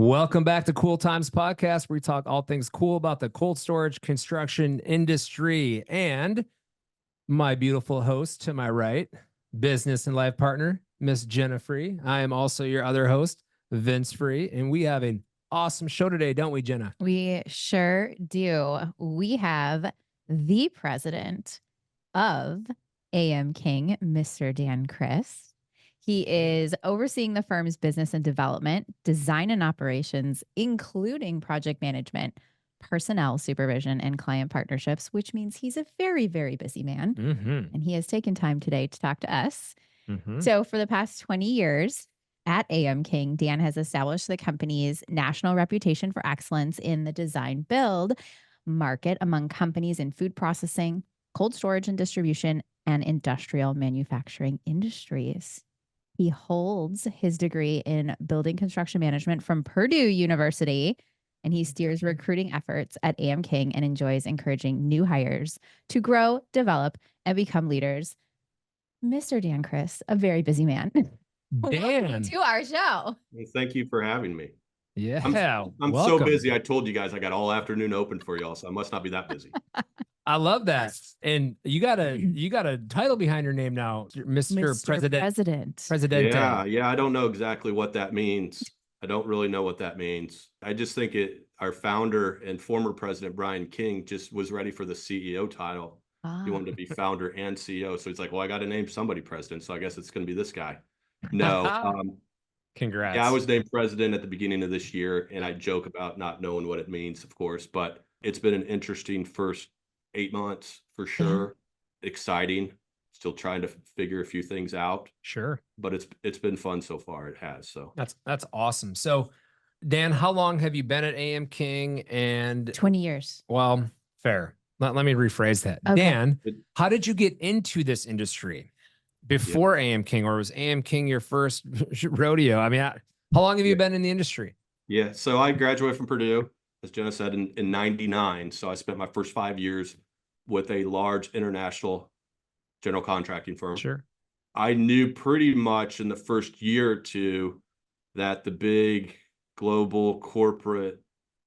Welcome back to Cool Times Podcast, where we talk all things cool about the cold storage construction industry. And my beautiful host to my right, business and life partner, Miss Jenna Free. I am also your other host, Vince Free. And we have an awesome show today, don't we, Jenna? We sure do. We have the president of AM King, Mr. Dan Crist. He is overseeing the firm's business and development, design and operations, including project management, personnel supervision, and client partnerships, which means he's a very, very busy man. And he has taken time today to talk to us. So for the past 20 years at AM King, Dan has established the company's national reputation for excellence in the design build market among companies in food processing, cold storage and distribution, and industrial manufacturing industries. He holds his degree in building construction management from Purdue University, and he steers recruiting efforts at AM King and enjoys encouraging new hires to grow, develop, and become leaders. Mr. Dan Crist, a very busy man. Dan, to our show. Well, thank you for having me. Yeah, I'm so busy. I told you guys I got all afternoon open for y'all, so I must not be that busy. I love that. And you got a title behind your name now, Mr. President. Yeah. I don't know exactly what that means. I don't really know what that means. I just think our founder and former president, Brian King, just was ready for the CEO title. He wanted to be founder and CEO. So he's like, well, I got to name somebody president. So I guess it's going to be this guy. No. Congrats. Yeah, I was named president at the beginning of this year, and I joke about not knowing what it means, of course, but it's been an interesting first 8 months for sure. Exciting. Still trying to figure a few things out. Sure. But it's been fun so far. It has. So that's awesome. So Dan, how long have you been at AM King? And 20 years. Well, fair. Let me rephrase that. Okay. Dan, how did you get into this industry before AM King, or was AM King your first rodeo? I mean, how long have you been in the industry? Yeah. So I graduated from Purdue, as Jenna said, in 99. So I spent my first 5 years with a large international general contracting firm. Sure. I knew pretty much in the first year or two that the big global corporate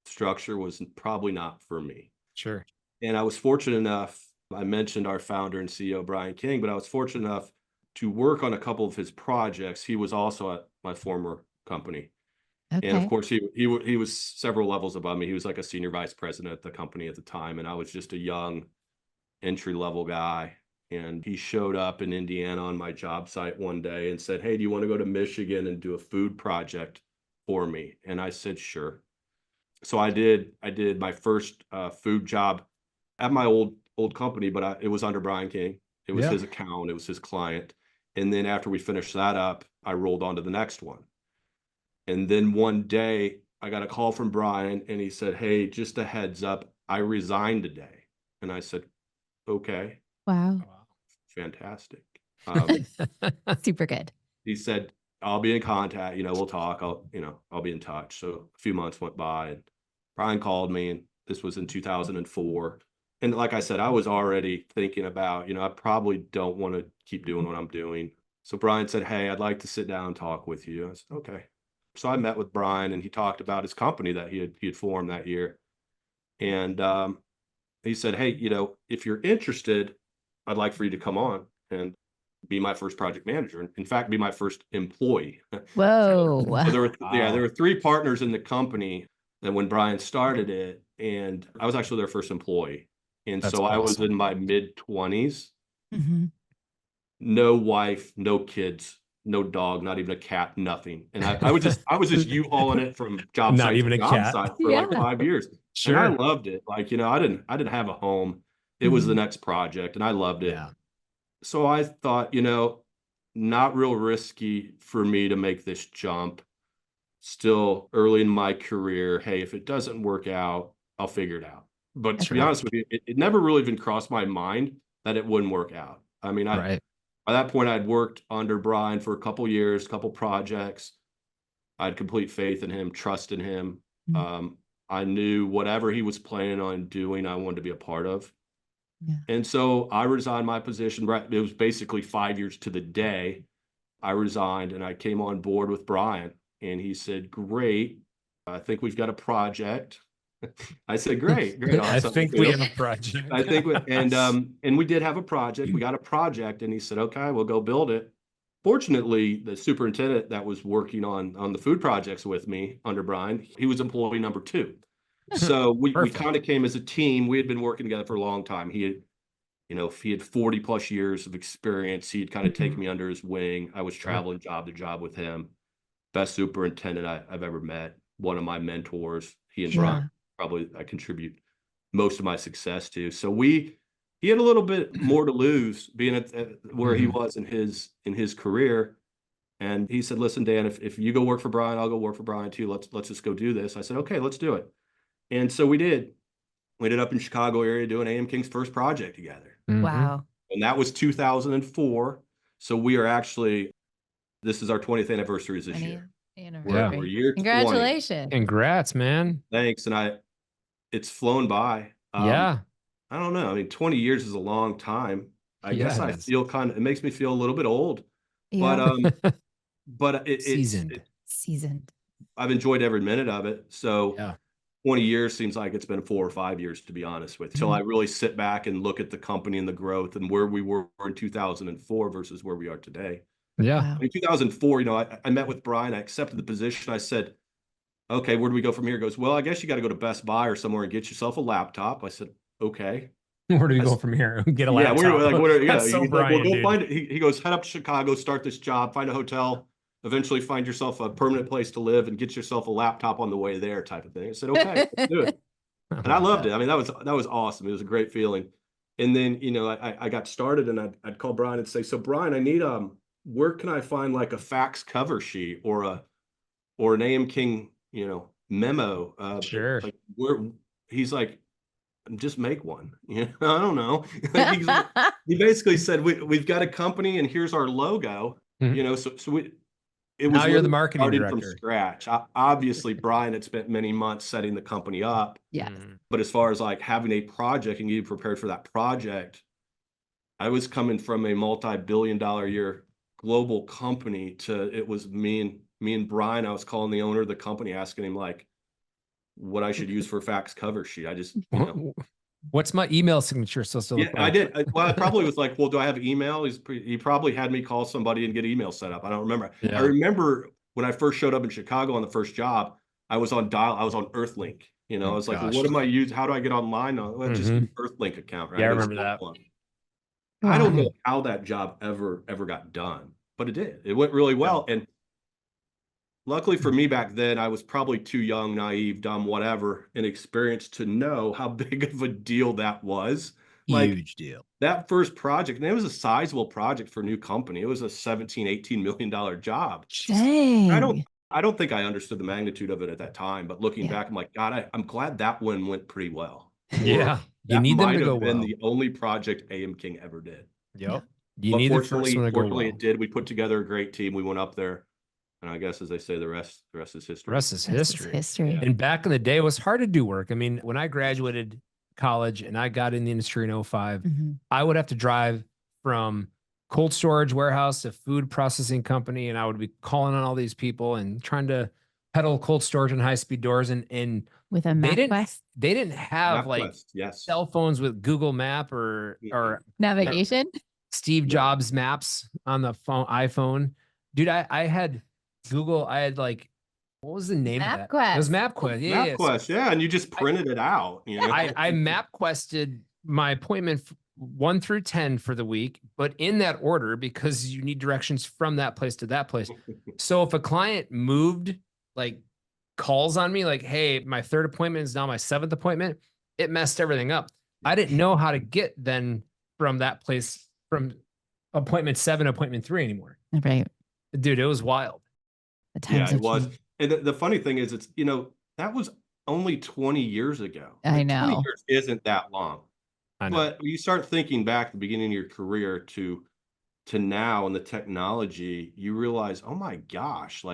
structure was probably not for me. Sure. And I was fortunate enough, I mentioned our founder and CEO, Brian King, but I was fortunate enough to work on a couple of his projects. He was also at my former company. Okay. And of course, he was several levels above me. He was like a senior vice president at the company at the time. And I was just a young entry-level guy. And he showed up in Indiana on my job site one day and said, hey, do you want to go to Michigan and do a food project for me? And I said, sure. So I did my first food job at my old company, but it was under Brian King. It was his account. It was his client. And then after we finished that up, I rolled on to the next one. And then one day I got a call from Brian and he said, hey, just a heads up, I resigned today. And I said, okay. Wow. Fantastic. Super good. He said, I'll be in contact, we'll talk. I'll be in touch. So a few months went by and Brian called me, and this was in 2004. And like I said, I was already thinking about, I probably don't want to keep doing what I'm doing. So Brian said, hey, I'd like to sit down and talk with you. I said, okay. So I met with Brian and he talked about his company that he had formed that year. And he said, hey, if you're interested, I'd like for you to come on and be my first project manager. In fact, be my first employee. Whoa. So there were 3 partners in the company that when Brian started it, and I was actually their first employee. And so awesome. I was in my mid-20s, no wife, no kids, no dog, not even a cat, nothing. And I was just U-hauling it from job site to job site for like 5 years. Sure. And I loved it. Like, I didn't have a home. It was the next project and I loved it. Yeah. So I thought, not real risky for me to make this jump. Still early in my career. Hey, if it doesn't work out, I'll figure it out. But to be honest with you, it never really even crossed my mind that it wouldn't work out. I mean, by that point, I'd worked under Brian for a couple years, couple projects. I had complete faith in him, trust in him. I knew whatever he was planning on doing, I wanted to be a part of. Yeah. And so I resigned my position. It was basically 5 years to the day. I resigned and I came on board with Brian. And he said, great. I think we've got a project. I said, great. I Awesome. think we have a project. I think, and we did have a project. We got a project, and he said, okay, we'll go build it. Fortunately, the superintendent that was working on the food projects with me under Brian, he was employee number 2. So we kind of came as a team. We had been working together for a long time. He had 40 plus years of experience. He'd kind of taken me under his wing. I was traveling job to job with him. Best superintendent I've ever met. One of my mentors. He and Brian, probably I contribute most of my success to. So he had a little bit more to lose being at where he was in his career. And he said, listen, Dan, if you go work for Brian, I'll go work for Brian too. Let's just go do this. I said, okay, let's do it. And so we did. We ended up in Chicago area doing AM King's first project together. Wow. And that was 2004. So we are actually, this is our 20th anniversary this year. We're year 20. Congratulations. Congrats, man. Thanks. And it's flown by. Yeah. I don't know. I mean, 20 years is a long time. I guess I feel it makes me feel a little bit old, but it's seasoned. I've enjoyed every minute of it. So 20 years seems like it's been 4 or 5 years, to be honest with you, until I really sit back and look at the company and the growth and where we were in 2004 versus where we are today. Yeah. Wow. In 2004, I met with Brian. I accepted the position. I said, okay, where do we go from here? He goes, well, I guess you got to go to Best Buy or somewhere and get yourself a laptop. I said, okay. Where do we go from here? Get a laptop. Go find it. He goes, head up to Chicago, start this job, find a hotel, eventually find yourself a permanent place to live and get yourself a laptop on the way there, type of thing. I said, okay, let's do it. And I loved it. I mean, that was awesome. It was a great feeling. And then, I got started and I'd call Brian and say, so Brian, I need, where can I find like a fax cover sheet or an AM King, memo? Sure. Like he's like, just make one. I don't know. He basically said, we've got a company and here's our logo. It was now you're the marketing director from scratch. Obviously, Brian had spent many months setting the company up. Yes. But as far as like having a project and getting prepared for that project, I was coming from a multi-billion-dollar a year global company to it was me and Brian. I was calling the owner of the company, asking him like what I should use for a fax cover sheet. I just what's my email signature supposed to look like? I did. I probably was like, well, do I have email? He probably had me call somebody and get email set up. I don't remember. I remember when I first showed up in Chicago on the first job, I was on Earthlink. I was like, well, what am I using? How do I get online? Well, just an Earthlink account, right? Yeah, I remember that. I don't know how that job ever got done, but it did. It went really well. And luckily for me back then, I was probably too young, naive, dumb, whatever, inexperienced to know how big of a deal that was. Huge deal. That first project, and it was a sizable project for a new company. It was a $17-18 million job. Dang. I don't think I understood the magnitude of it at that time, but looking back, I'm like, God, I'm glad that one went pretty well. Yeah. You need them to go well. That might have been the only project AM King ever did. Yep. You need the first one to go well. It did. We put together a great team. We went up there. And I guess, as they say, the rest is history. The rest is history. Yeah. And back in the day, it was hard to do work. I mean, when I graduated college and I got in the industry in 2005, I would have to drive from cold storage warehouse to food processing company. And I would be calling on all these people and trying to peddle cold storage and high-speed doors. And with a MapQuest, they didn't have cell phones with Google Map or navigation. Steve Jobs maps on the iPhone. Dude, I had Google, I had what was the name of that? MapQuest. It was MapQuest. Yeah. MapQuest, yeah. And you just printed it out. I MapQuested my appointment 1 through 10 for the week, but in that order because you need directions from that place to that place. So if a client moved, calls on me hey, my 3rd appointment is now my 7th appointment, it messed everything up. I didn't know how to get then from that place from appointment 7 to appointment 3 anymore. Right. Dude, it was wild. Yeah, it was. And the funny thing is, it's, that was only 20 years ago. I know. 20 years isn't that long. I know. But you start thinking back the beginning of your career to now and the technology, you realize, oh my gosh,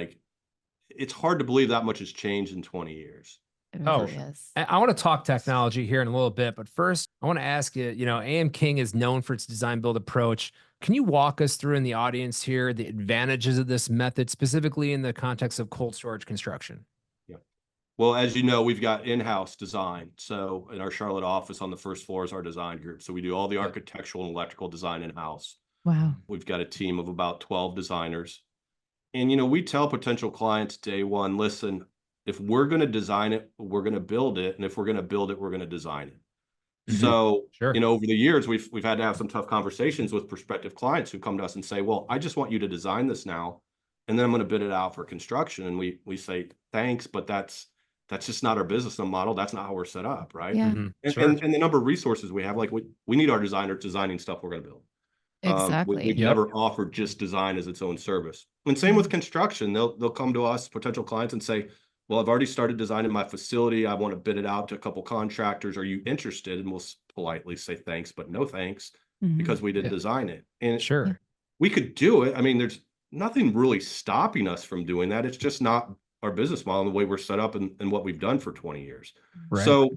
it's hard to believe that much has changed in 20 years. Yes. I want to talk technology here in a little bit, but first I want to ask you, AM King is known for its design build approach. Can you walk us through in the audience here the advantages of this method, specifically in the context of cold storage construction? Yeah. Well, as you know, we've got in-house design. So in our Charlotte office on the first floor is our design group. So we do all the architectural and electrical design in-house. Wow. We've got a team of about 12 designers. And, we tell potential clients day one, listen, if we're going to design it, we're going to build it. And if we're going to build it, we're going to design it. So, Sure. over the years, we've had to have some tough conversations with prospective clients who come to us and say, well, I just want you to design this now, and then I'm going to bid it out for construction. And we say, thanks, but that's just not our business model. That's not how we're set up. Right. Yeah. And the number of resources we have, like we need our designers designing stuff we're going to build. Exactly. We've never offered just design as its own service. And same with construction. They'll come to us, potential clients, and say, well, I've already started designing my facility. I want to bid it out to a couple contractors. Are you interested? And we'll politely say thanks, but no thanks, because we didn't design it. And Sure, we could do it. I mean, there's nothing really stopping us from doing that. It's just not our business model, the way we're set up and what we've done for 20 years. right. So,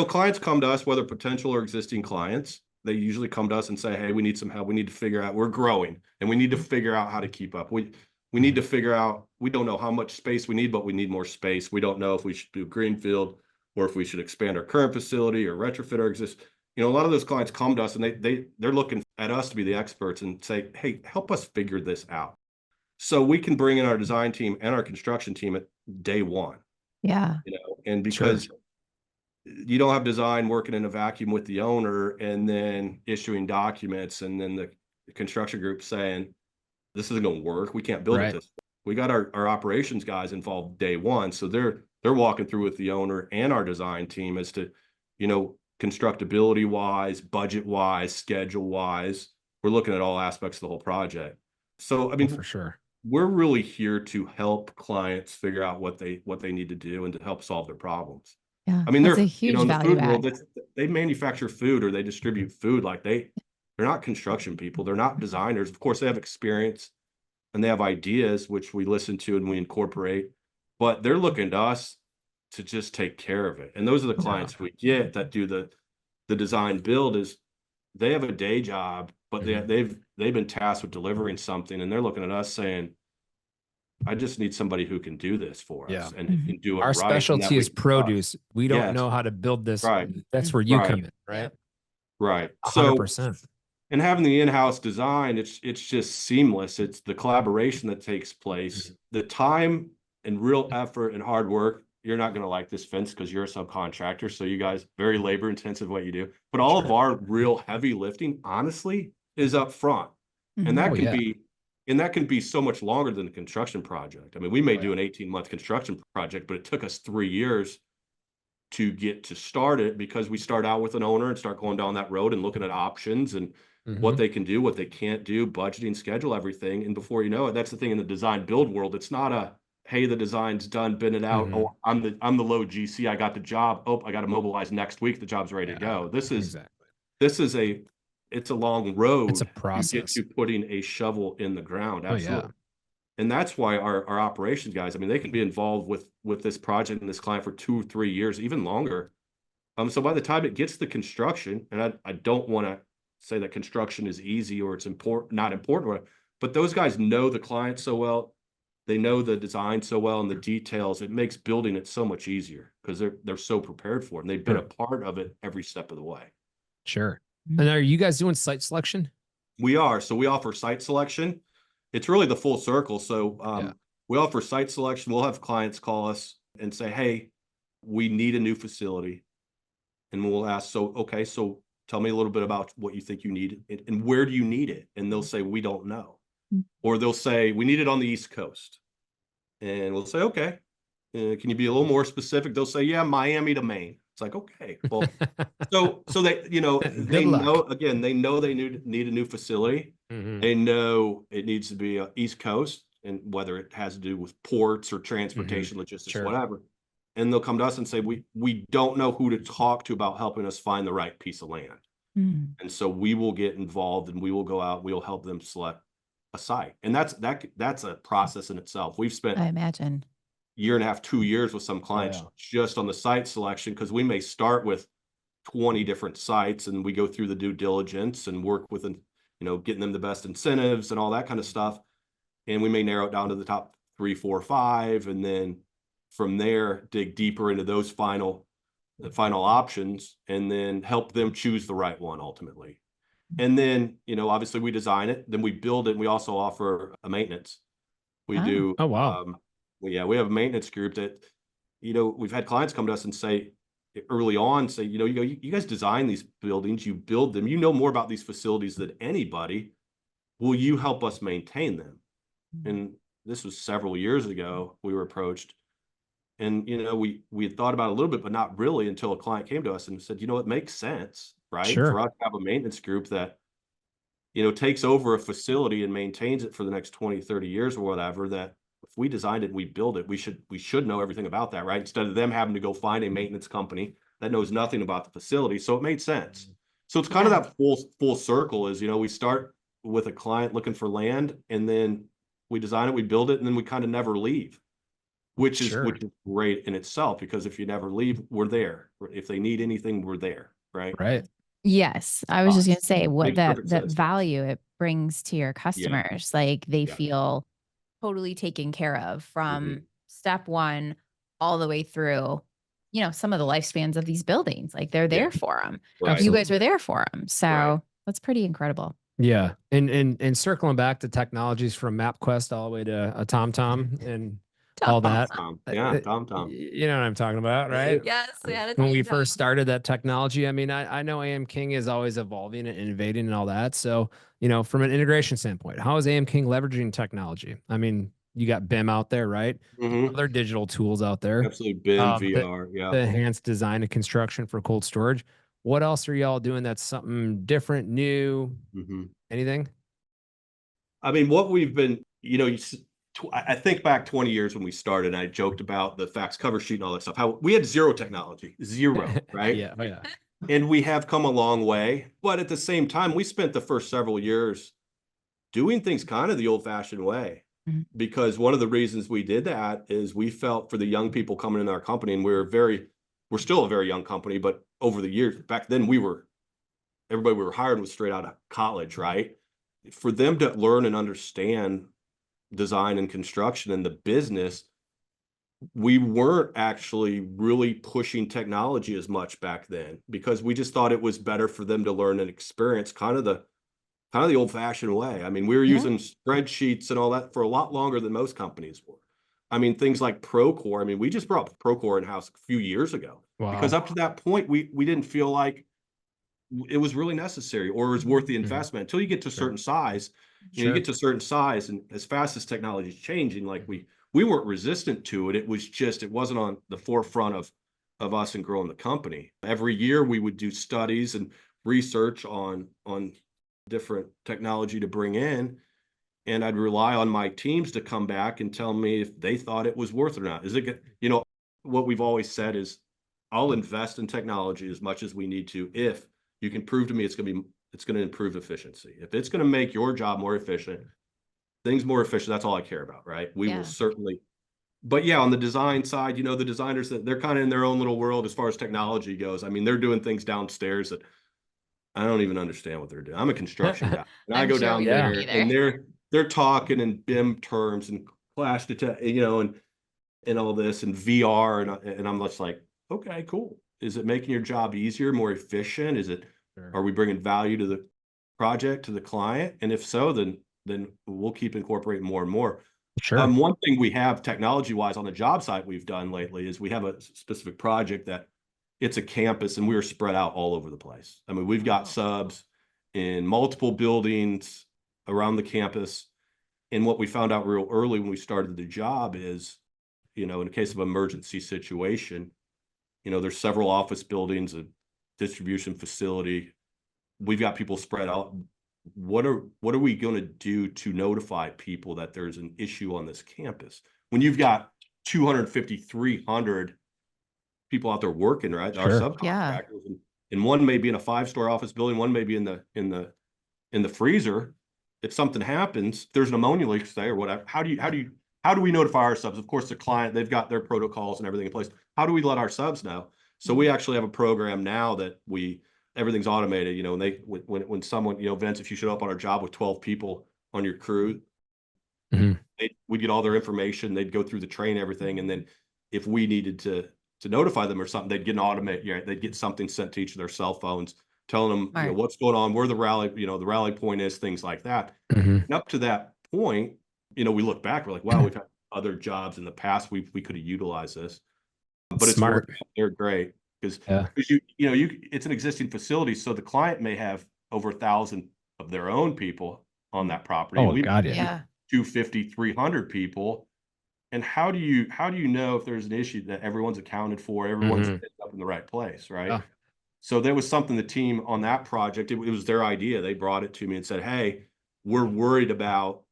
clients come to us, whether potential or existing clients, they usually come to us and say, hey, we need some help. We need to figure out, we're growing and we need to figure out how to keep up. We need to figure out, we don't know how much space we need, but we need more space. We don't know if we should do greenfield or if we should expand our current facility or retrofit our existing. A lot of those clients come to us and they're looking at us to be the experts and say, hey, help us figure this out. So we can bring in our design team and our construction team at day one. Yeah. And because you don't have design working in a vacuum with the owner and then issuing documents and then the construction group saying, this isn't going to work. We can't build it this way. We got our operations guys involved day one. So they're walking through with the owner and our design team as to, constructability wise, budget wise, schedule wise. We're looking at all aspects of the whole project. So, I mean, for sure, we're really here to help clients figure out what they need to do and to help solve their problems. Yeah. I mean, that's they're a huge in the value food world, add. they manufacture food or they distribute food. Like they're not construction people. They're not designers. Of course, they have experience and they have ideas, which we listen to and we incorporate, but they're looking to us to just take care of it. And those are the clients we get that do the design build. Is they have a day job, but they've been tasked with delivering something, and they're looking at us saying, I just need somebody who can do this for us and can do it. Our right. specialty is produce. We don't know how to build this. Right. That's where you come in, right? Right. 100%. And having the in-house design, it's just seamless. It's the collaboration that takes place, the time and real effort and hard work. You're not going to like this, Vince, because you're a subcontractor. So you guys, very labor intensive what you do. But all of our real heavy lifting, honestly, is up front. And that can be so much longer than the construction project. I mean, we may do an 18-month construction project, but it took us 3 years to get to start it, because we start out with an owner and start going down that road and looking at options and what they can do, what they can't do, budgeting, schedule, everything. And before you know it, that's the thing in the design build world. It's not a, hey, the design's done, bid it out. Oh, I'm the low GC. I got the job. Oh, I got to mobilize next week. The job's ready to go. It's a long road. It's a process. To get to putting a shovel in the ground. Absolutely. And that's why our operations guys, I mean, they can be involved with this project and this client for 2 or 3 years, even longer. So by the time it gets to construction, and I don't want to say that construction is easy or it's not important, but those guys know the client so well, they know the design so well and the details. It makes building it so much easier because they're so prepared for it and they've been a part of it every step of the way. Sure. And are you guys doing site selection? We are. So we offer site selection. It's really the full circle. So we offer site selection. We'll have clients call us and say, hey, we need a new facility. And we'll ask, so tell me a little bit about what you think you need and where do you need it? And they'll say, we don't know. Or they'll say, we need it on the East Coast. And we'll say, okay, can you be a little more specific? They'll say, yeah, Miami to Maine. It's like, okay, well, so they, they know, again, they know they need a new facility. They know it needs to be East Coast, and whether it has to do with ports or transportation, logistics, whatever. And they'll come to us and say, we don't know who to talk to about helping us find the right piece of land. And so we will get involved and we will go out, we'll help them select a site. And that's a process in itself. We've spent, I imagine, 1.5 years, 2 years with some clients just on the site selection, because we may start with 20 different sites and we go through the due diligence and work with them, getting them the best incentives and all that kind of stuff. And we may narrow it down to the top 3, 4, 5, and then from there, dig deeper into those final options, and then help them choose the right one ultimately. And then, obviously we design it, then we build it, and we also offer a maintenance. We do. Oh, wow. We have a maintenance group that, we've had clients come to us and say early on, you guys design these buildings, you build them, you know more about these facilities than anybody. Will you help us maintain them? And this was several years ago, we were approached, and, we had thought about it a little bit, but not really until a client came to us and said, it makes sense, right? Sure. For us to have a maintenance group that, takes over a facility and maintains it for the next 20, 30 years or whatever, that if we designed it and we build it, we should know everything about that, right? Instead of them having to go find a maintenance company that knows nothing about the facility. So it made sense. So it's kind of that full circle is, we start with a client looking for land, and then we design it, we build it, and then we kind of never leave, which is great in itself, because if you never leave, we're there. If they need anything, we're there, right? Right. Yes. I was just going to say what that sense. value it brings to your customers. Like they feel totally taken care of from step one all the way through, some of the lifespans of these buildings. Like they're there for them. Right. You guys are there for them. So that's pretty incredible. Yeah. And circling back to technologies from MapQuest all the way to a TomTom and all that. Yeah, TomTom. You know what I'm talking about, right? Yes. When we first started that technology, I mean, I know AM King is always evolving and innovating and all that. So, from an integration standpoint, how is AM King leveraging technology? I mean, you got BIM out there, right? Other digital tools out there. Absolutely. BIM, VR. The enhanced design and construction for cold storage. What else are y'all doing that's something different, new, anything? I mean, what we've been, I think back 20 years when we started, I joked about the fax cover sheet and all that stuff, how we had zero technology, right? Yeah. Oh, yeah. And we have come a long way. But at the same time, we spent the first several years doing things kind of the old fashioned way, because one of the reasons we did that is we felt for the young people coming in our company, and we're still a very young company, but over the years, back then everybody we were hiring was straight out of college, right? For them to learn and understand design and construction and the business, we weren't actually really pushing technology as much back then, because we just thought it was better for them to learn and experience kind of the old fashioned way. I mean, we were using spreadsheets and all that for a lot longer than most companies were. I mean, things like Procore. I mean, we just brought Procore in-house a few years ago. Wow. Because up to that point, we didn't feel like it was really necessary or it was worth the investment until you get to a certain size. You get to a certain size, and as fast as technology is changing, like we weren't resistant to it. It wasn't on the forefront of us and growing the company. Every year we would do studies and research on different technology to bring in, and I'd rely on my teams to come back and tell me if they thought it was worth it or not. Is it, what we've always said is, I'll invest in technology as much as we need to if you can prove to me it's going to improve efficiency. If it's going to make your job more efficient, things more efficient, that's all I care about, right? We will certainly. But on the design side, the designers, they're kind of in their own little world as far as technology goes. I mean, they're doing things downstairs that I don't even understand what they're doing. I'm a construction guy, and I go down there, and they're talking in BIM terms and clash and all this and VR, and I'm just like, okay, cool. Is it making your job easier, more efficient? Are we bringing value to the project, to the client? And if so, then we'll keep incorporating more and more. One thing we have technology-wise on the job site we've done lately is we have a specific project that it's a campus, and we're spread out all over the place. I mean, we've got subs in multiple buildings around the campus. And what we found out real early when we started the job is, in a case of emergency situation, there's several office buildings, a distribution facility. We've got people spread out. What are we going to do to notify people that there's an issue on this campus when you've got 250, 300 people out there working, right? Our subcontractors, and one may be in a 5-story office building, one may be in the freezer. If something happens, there's an ammonia leak, say, or whatever. How do we notify our subs? Of course, the client, they've got their protocols and everything in place. How do we let our subs know? So we actually have a program now that everything's automated. When someone, Vince, if you showed up on our job with 12 people on your crew, we'd get all their information. They'd go through the train, everything, and then if we needed to notify them or something, they'd get an automate, they'd get something sent to each of their cell phones telling them, you know, what's going on, where the rally, you know, the rally point is, things like that. And up to that point, you know, we look back, we're like, wow, we've had other jobs in the past, we could have utilized this, but it's smart. They're great because it's an existing facility, so the client may have over 1,000 of their own people on that property. Oh, and we God, yeah. 250, 300 people. And how do you know if there's an issue that everyone's accounted for, everyone's up in the right place, right? Yeah. So there was something the team on that project, it was their idea. They brought it to me and said, hey, we're worried about,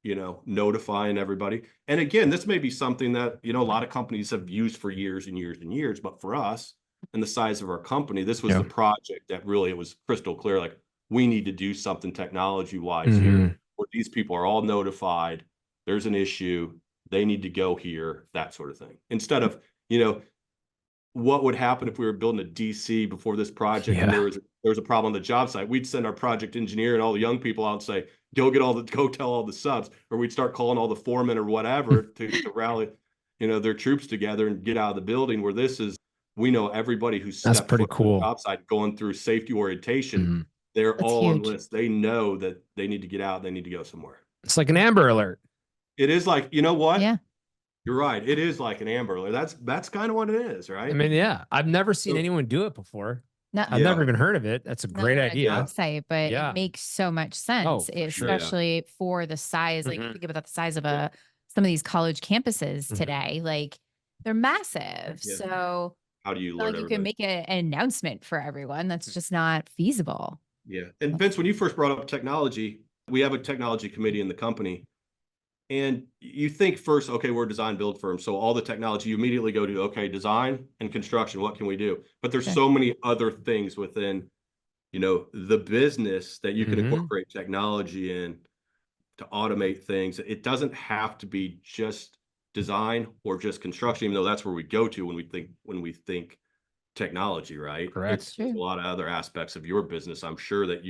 you know, notifying everybody. And again, this may be something that, you know, a lot of companies have used for years and years and years, but for us and the size of our company, this was the project that really, it was crystal clear, like we need to do something technology wise here where these people are all notified. There's an issue. They need to go here, that sort of thing. Instead of, you know, what would happen if we were building a DC before this project and there was a problem on the job site? We'd send our project engineer and all the young people out and say, go tell all the subs, or we'd start calling all the foremen or whatever to rally, you know, their troops together and get out of the building. Where this is, we know everybody who's stepped pretty foot cool. on the job site going through safety orientation. They're all on list. They know that they need to get out. They need to go somewhere. It's like an Amber Alert. It is like, you know what? Yeah. You're right. It is like an Amber Alert. That's kind of what it is, right? I mean, yeah, I've never seen anyone do it before. No, I've never even heard of it. That's a great idea. Website, but it makes so much sense, especially for the size. Like think about the size of some of these college campuses today. Like they're massive. So how do you learn? You can make an announcement for everyone. That's just not feasible. Yeah. And Vince, when you first brought up technology, we have a technology committee in the company. And you think first, okay, we're a design build firm. So all the technology, you immediately go to, okay, design and construction, what can we do? But there's so many other things within, you know, the business that you can incorporate technology in to automate things. It doesn't have to be just design or just construction, even though that's where we go to when we think technology, right? Correct. There's a lot of other aspects of your business. I'm sure that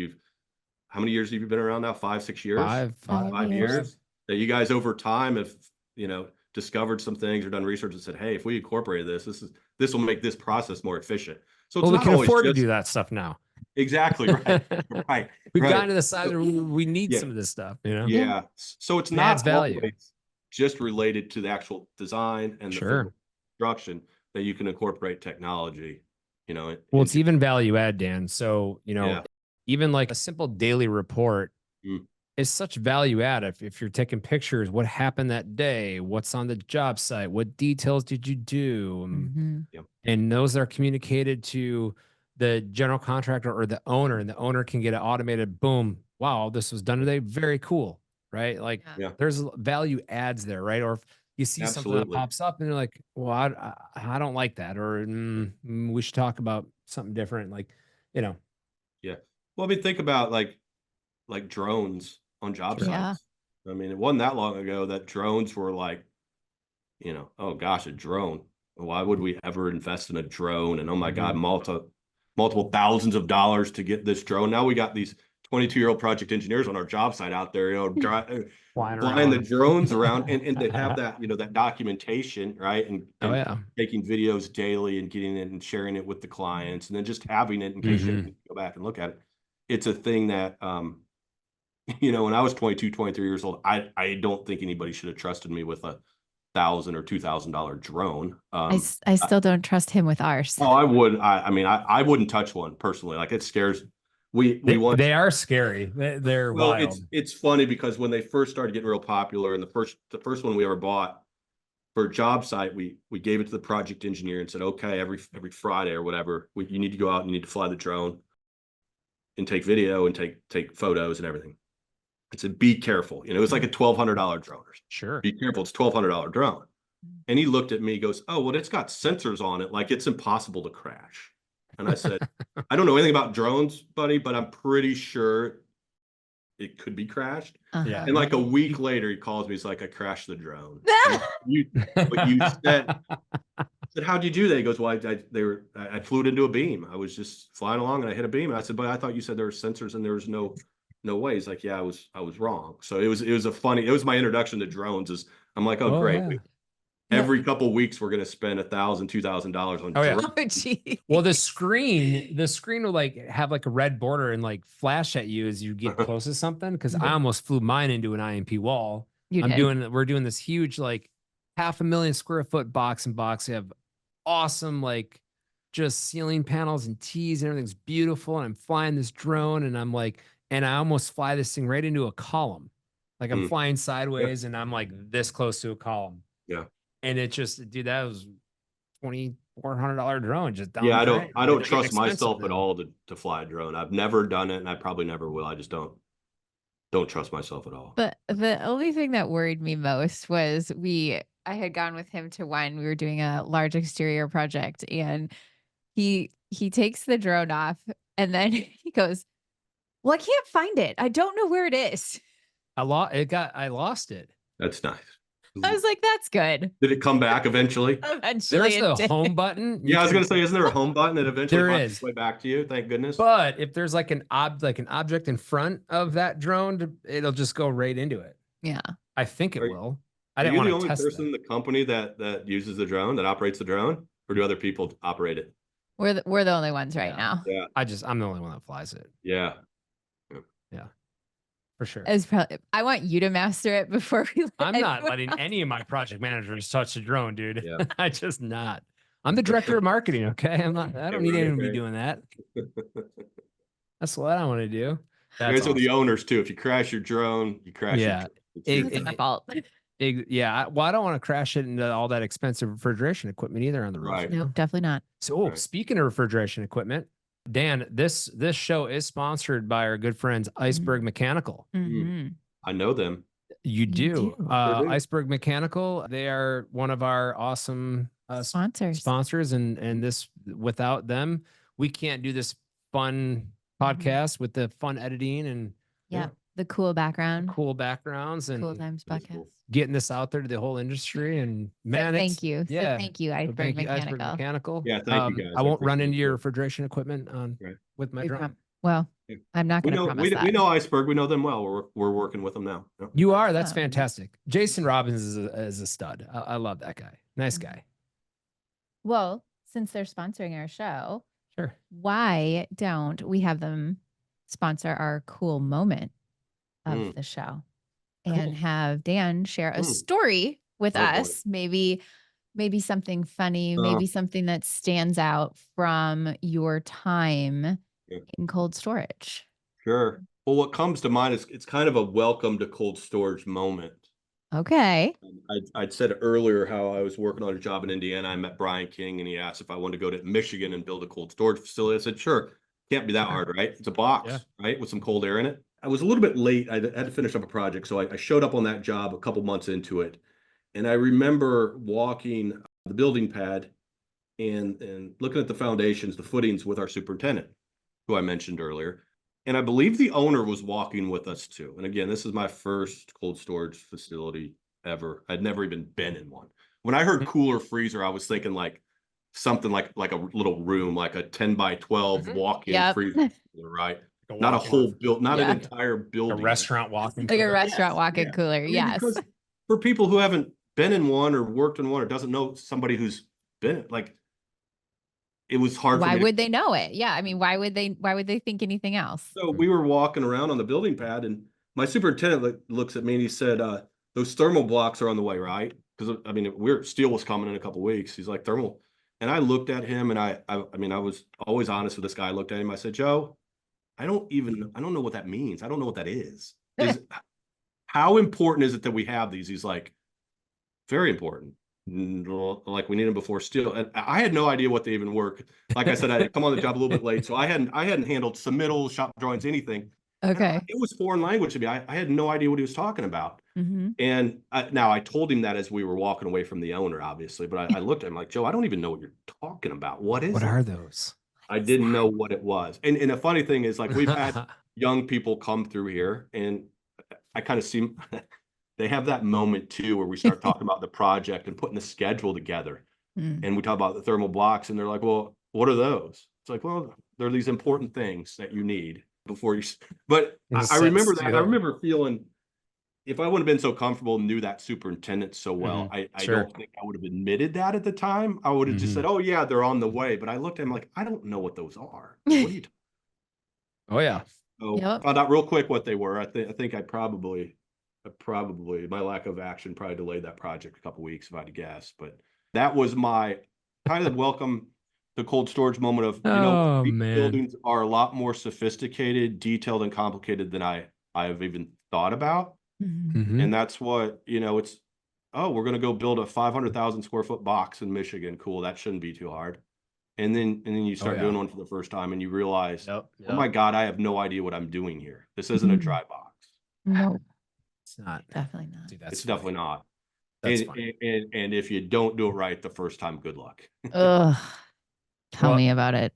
how many years have you been around now? 5, 6 years? 5 years. That you guys over time have, you know, discovered some things or done research and said, hey, if we incorporated this will make this process more efficient. So it's we can afford to do that stuff now. Exactly. Right. Right. We've gotten to the size where we need some of this stuff, you know? Yeah. So it's not value. Just related to the actual design and the construction that you can incorporate technology, you know. Well, it's even value add, Dan. So, you know, even like a simple daily report is such value add. If you're taking pictures, what happened that day, what's on the job site, what details did you do? And those are communicated to the general contractor or the owner, and the owner can get it automated. Boom. Wow, this was done today. Very cool. Right. Like there's value adds there. Right. Or if you see something that pops up and you're like, well, I don't like that. Or we should talk about something different. Like, you know. Yeah. Well, I mean, think about like drones on job sites. I mean, it wasn't that long ago that drones were like, you know, oh gosh, a drone. Why would we ever invest in a drone? And oh my God, multiple thousands of dollars to get this drone. Now we got these 22-year-old project engineers on our job site out there, you know, flying the drones around and to have that, you know, that documentation, right? And taking videos daily and getting it and sharing it with the clients, and then just having it in case you can go back and look at it. It's a thing that, you know, when I was 22, 23 years old, I don't think anybody should have trusted me with a $1,000 or $2,000 drone. I still don't trust him with ours. Oh, I would. I mean, I wouldn't touch one personally. Like it scares. They are scary. They're wild. It's funny because when they first started getting real popular, and the first one we ever bought for a job site, we gave it to the project engineer and said, okay, every Friday or whatever, you need to go out and you need to fly the drone and take video and take photos and everything. I said, be careful. You know, it's like a $1,200 drone. Sure. Be careful. It's $1,200 drone. And he looked at me, goes, oh, well, it's got sensors on it. Like it's impossible to crash. And I said, I don't know anything about drones, buddy, but I'm pretty sure it could be crashed. And like a week later, he calls me. He's like, I crashed the drone. But you said, how'd you do that? He goes, well, I flew it into a beam. I was just flying along and I hit a beam. And I said, but I thought you said there were sensors and there was no way. He's like, yeah, I was wrong. So it was my introduction to drones. I'm like, oh, great. every couple of weeks we're going to spend $1,000, $2,000 on yeah. Oh, gee. Well, the screen will like have like a red border and like flash at you as you get close to something. Cause I almost flew mine into an IMP wall. We're doing this huge, like 500,000 square foot box and box. We have awesome, like just ceiling panels and tees and everything's beautiful. And I'm flying this drone and I'm like, and I almost fly this thing right into a column. Like I'm flying sideways and I'm like this close to a column. Yeah. And it just, dude, that was $2,400 drone just down. Yeah, the I don't trust myself at all to fly a drone. I've never done it, and I probably never will. I just don't trust myself at all. But the only thing that worried me most was I had gone with him to one. We were doing a large exterior project, and he takes the drone off, and then he goes, "Well, I can't find it. I don't know where it is." I lost it. That's nice. I was like, "That's good." Did it come back eventually? Eventually, there's a home button. Yeah, I was gonna say, isn't there a home button that eventually finds its way back to you? Thank goodness. But if there's like an object in front of that drone, it'll just go right into it. Yeah, I think it will. I Are didn't you want the to only test person in the company that uses the drone, that operates the drone, or do other people operate it? we're the only ones right now. Yeah, I'm the only one that flies it. yeah. For sure. I want you to master it before we. I'm not letting any of my project managers touch the drone, dude. Yeah. I just not. I'm the director of marketing. Okay, I'm not. I don't need anyone to be doing that. That's what I want to do. You guys are the owners too. If you crash your drone, you crash. Yeah, It's my fault. Yeah. Well, I don't want to crash it into all that expensive refrigeration equipment either on the roof. Right. No, definitely not. So, speaking of refrigeration equipment, Dan, this show is sponsored by our good friends Iceberg Mechanical. Mm-hmm. I know them. You do. do. Iceberg Mechanical, they are one of our awesome sponsors, and this, without them, we can't do this fun podcast with the fun editing and the cool backgrounds and cool times podcast. Getting this out there to the whole industry. And man, thank you. Yeah, thank you, Iceberg Mechanical. Yeah, thank you guys. I won't run into your refrigeration equipment with my drone. Well, I'm not going to promise that. We know Iceberg. We know them well. We're working with them now. Yeah. You are. That's fantastic. Jason Robbins is a stud. I love that guy. Nice guy. Well, since they're sponsoring our show, sure. Why don't we have them sponsor our cool moment of the show and have Dan share a story with us? Boy. Maybe something funny, maybe something that stands out from your time in cold storage. Sure. Well, what comes to mind is it's kind of a welcome to cold storage moment. Okay. I'd said earlier how I was working on a job in Indiana. I met Brian King and he asked if I wanted to go to Michigan and build a cold storage facility. I said, sure. Can't be that hard, right? It's a box, right? With some cold air in it. I was a little bit late. I had to finish up a project. So I showed up on that job a couple months into it. And I remember walking the building pad and looking at the foundations, the footings with our superintendent, who I mentioned earlier. And I believe the owner was walking with us too. And again, this is my first cold storage facility ever. I'd never even been in one. When I heard cooler freezer, I was thinking like something like a little room, like a 10 by 12 walk-in freezer, right? Not a whole build, not an entire building. A restaurant walk-in cooler. Like a restaurant walk-in cooler. I mean, yes. Because for people who haven't been in one or worked in one or doesn't know somebody who's been like, it was hard. Why would they know it? Yeah. I mean, why would they think anything else? So we were walking around on the building pad and my superintendent looks at me and he said, those thermal blocks are on the way, right? Because I mean, steel was coming in a couple of weeks. He's like, thermal. And I looked at him and I mean, I was always honest with this guy. I looked at him. I said, Joe, I don't know what that means. I don't know what that is. How important is it that we have these? He's like, very important. Like we need them before steel. And I had no idea what they even work. Like I said, I had come on the job a little bit late. So I hadn't handled submittals, shop drawings, anything. Okay. It was foreign language to me. I had no idea what he was talking about. Mm-hmm. And now I told him that as we were walking away from the owner, obviously, but I looked at him like, Joe, I don't even know what you're talking about. What are those? I didn't know what it was. And the funny thing is, like, we've had young people come through here and I kind of see they have that moment too, where we start talking about the project and putting the schedule together. And we talk about the thermal blocks and they're like, well, what are those? It's like, well, they're these important things that you need before you, but I remember that. I remember feeling if I wouldn't have been so comfortable and knew that superintendent so well, I Sure. don't think I would have admitted that at the time. I would have just said, oh yeah, they're on the way. But I looked at him like, I don't know what those are. Like, what are you talking Oh yeah. about? So Yep. found out real quick what they were. I think I probably my lack of action probably delayed that project a couple weeks if I had to guess. But that was my kind of welcome to cold storage moment of, Oh these man. buildings are a lot more sophisticated, detailed, and complicated than I have even thought about. And that's what, it's, oh, we're going to go build a 500,000 square foot box in Michigan. Cool. That shouldn't be too hard. And then you start doing one for the first time and you realize, oh my God, I have no idea what I'm doing here. This isn't a dry box. No, It's not. definitely not. Dude, that's It's funny. definitely not. That's And, funny. and if you don't do it right the first time, good luck. Ugh. Tell Well, me about it.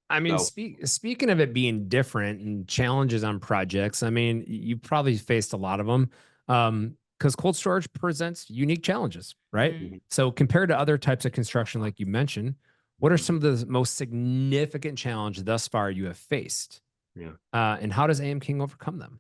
I mean, So- speaking of it being different and challenges on projects, I mean, you probably faced a lot of them. Because cold storage presents unique challenges, right? Mhm. So compared to other types of construction, like you mentioned, what are some of the most significant challenges thus far you have faced? Yeah. And how does AM King overcome them?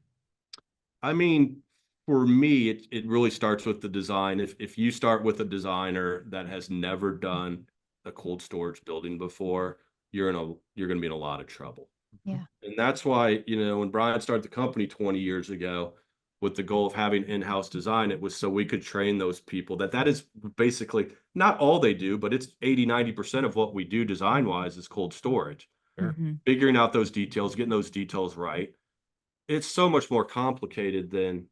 I mean, for me, it really starts with the design. If you start with a designer that has never done a cold storage building before, you're going to be in a lot of trouble. Yeah. And that's why, when Brian started the company 20 years ago with the goal of having in-house design, it was so we could train those people that is basically not all they do, but it's 80-90% of what we do design-wise is cold storage. Figuring out those details, getting those details right. It's so much more complicated than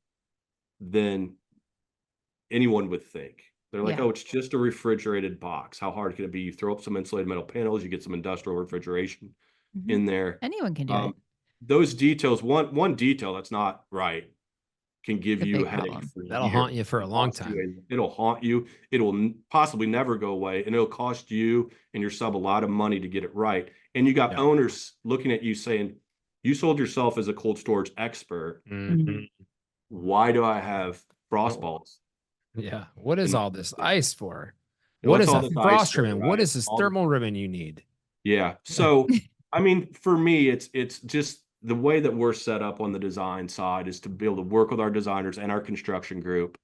anyone would think. They're like, Yeah. oh, it's just a refrigerated box. How hard can it be? You throw up some insulated metal panels, you get some industrial refrigeration in there. Anyone can do it. Those details, one detail that's not right can give It's a you a big headache problem. for That'll years. haunt you for a long time. It'll haunt you. It'll possibly never go away, and it'll cost you and your sub a lot of money to get it right. And you got owners looking at you saying, you sold yourself as a cold storage expert. Why do I have frost balls? Yeah. What is all this ice for? And What what's is all that this ice frost for, ribbon? What right? is this All thermal ribbon you need? Yeah. So, I mean, for me, it's just the way that we're set up on the design side is to be able to work with our designers and our construction group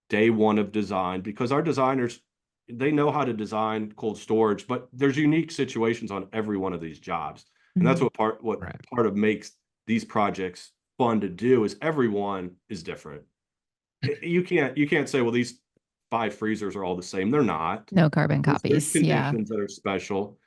day one of design, because our designers, they know how to design cold storage, but there's unique situations on every one of these jobs. And that's what part of makes these projects fun to do is everyone is different. You can't say, well, these 5 freezers are all the same. They're not. No carbon There's copies. Yeah. conditions that are special.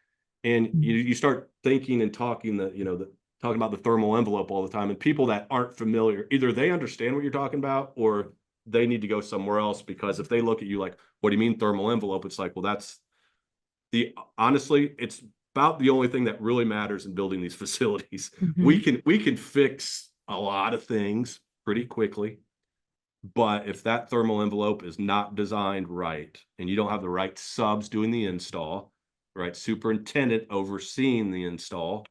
And you start thinking and talking talking about the thermal envelope all the time, and people that aren't familiar, either they understand what you're talking about or they need to go somewhere else, because if they look at you like, what do you mean thermal envelope? It's like, well, honestly, it's about the only thing that really matters in building these facilities. We can fix a lot of things pretty quickly, but if that thermal envelope is not designed right and you don't have the right subs doing the install, right superintendent overseeing the install,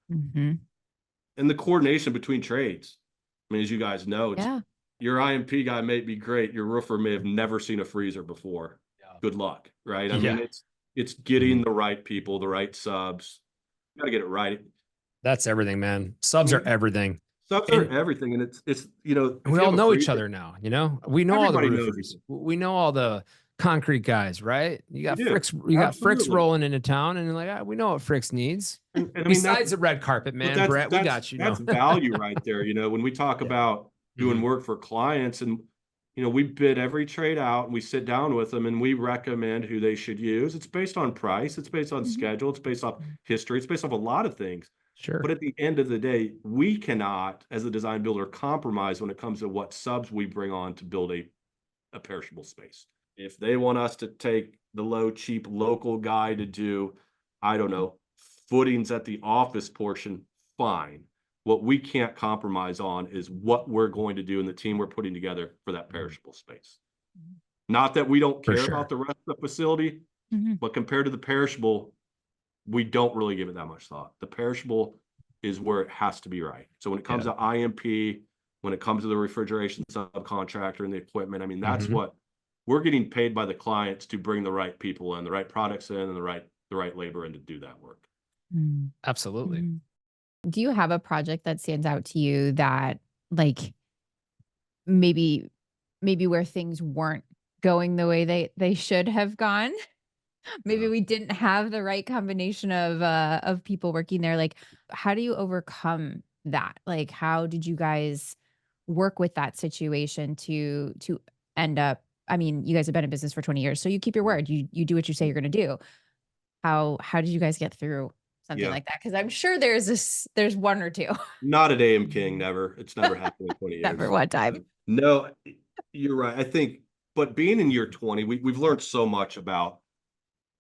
and the coordination between trades. I mean, as you guys know, your IMP guy may be great. Your roofer may have never seen a freezer before. Good luck, right? I mean, it's getting the right people, the right subs. You got to get it right. That's everything, man. Subs are everything. Subs are everything, and it's we all know each other now. We know all the Everybody roofers. We know all the concrete guys, right? You got Fricks. You got Fricks Absolutely. rolling into town, and like, we know what Fricks needs. And I mean, Besides the red carpet, man, Brett, we got you. That's value right there. When we talk about doing work for clients, and we bid every trade out, and we sit down with them, and we recommend who they should use. It's based on price. It's based on schedule. It's based off history. It's based off a lot of things. Sure. But at the end of the day, we cannot, as a design builder, compromise when it comes to what subs we bring on to build a perishable space. If they want us to take the low, cheap local guy to do, I don't know, footings at the office portion, fine. What we can't compromise on is what we're going to do and the team we're putting together for that perishable space. Not that we don't care about the rest of the facility, but compared to the perishable, we don't really give it that much thought. The perishable is where it has to be right. So when it comes to IMP, when it comes to the refrigeration subcontractor and the equipment, I mean, that's what we're getting paid by the clients to bring the right people in, the right products in, and the right labor in to do that work. Absolutely. Do you have a project that stands out to you that, like, maybe where things weren't going the way they should have gone. Maybe we didn't have the right combination of people working there. Like, how do you overcome that? Like, how did you guys work with that situation to end up? I mean, you guys have been in business for 20 years, so you keep your word. You do what you say you're going to do. How did you guys get through something like that? Because I'm sure there's one or two. Not at AM King, never. It's never happened in 20 years. Never one time. No, you're right. I think, but being in year 20, we've learned so much about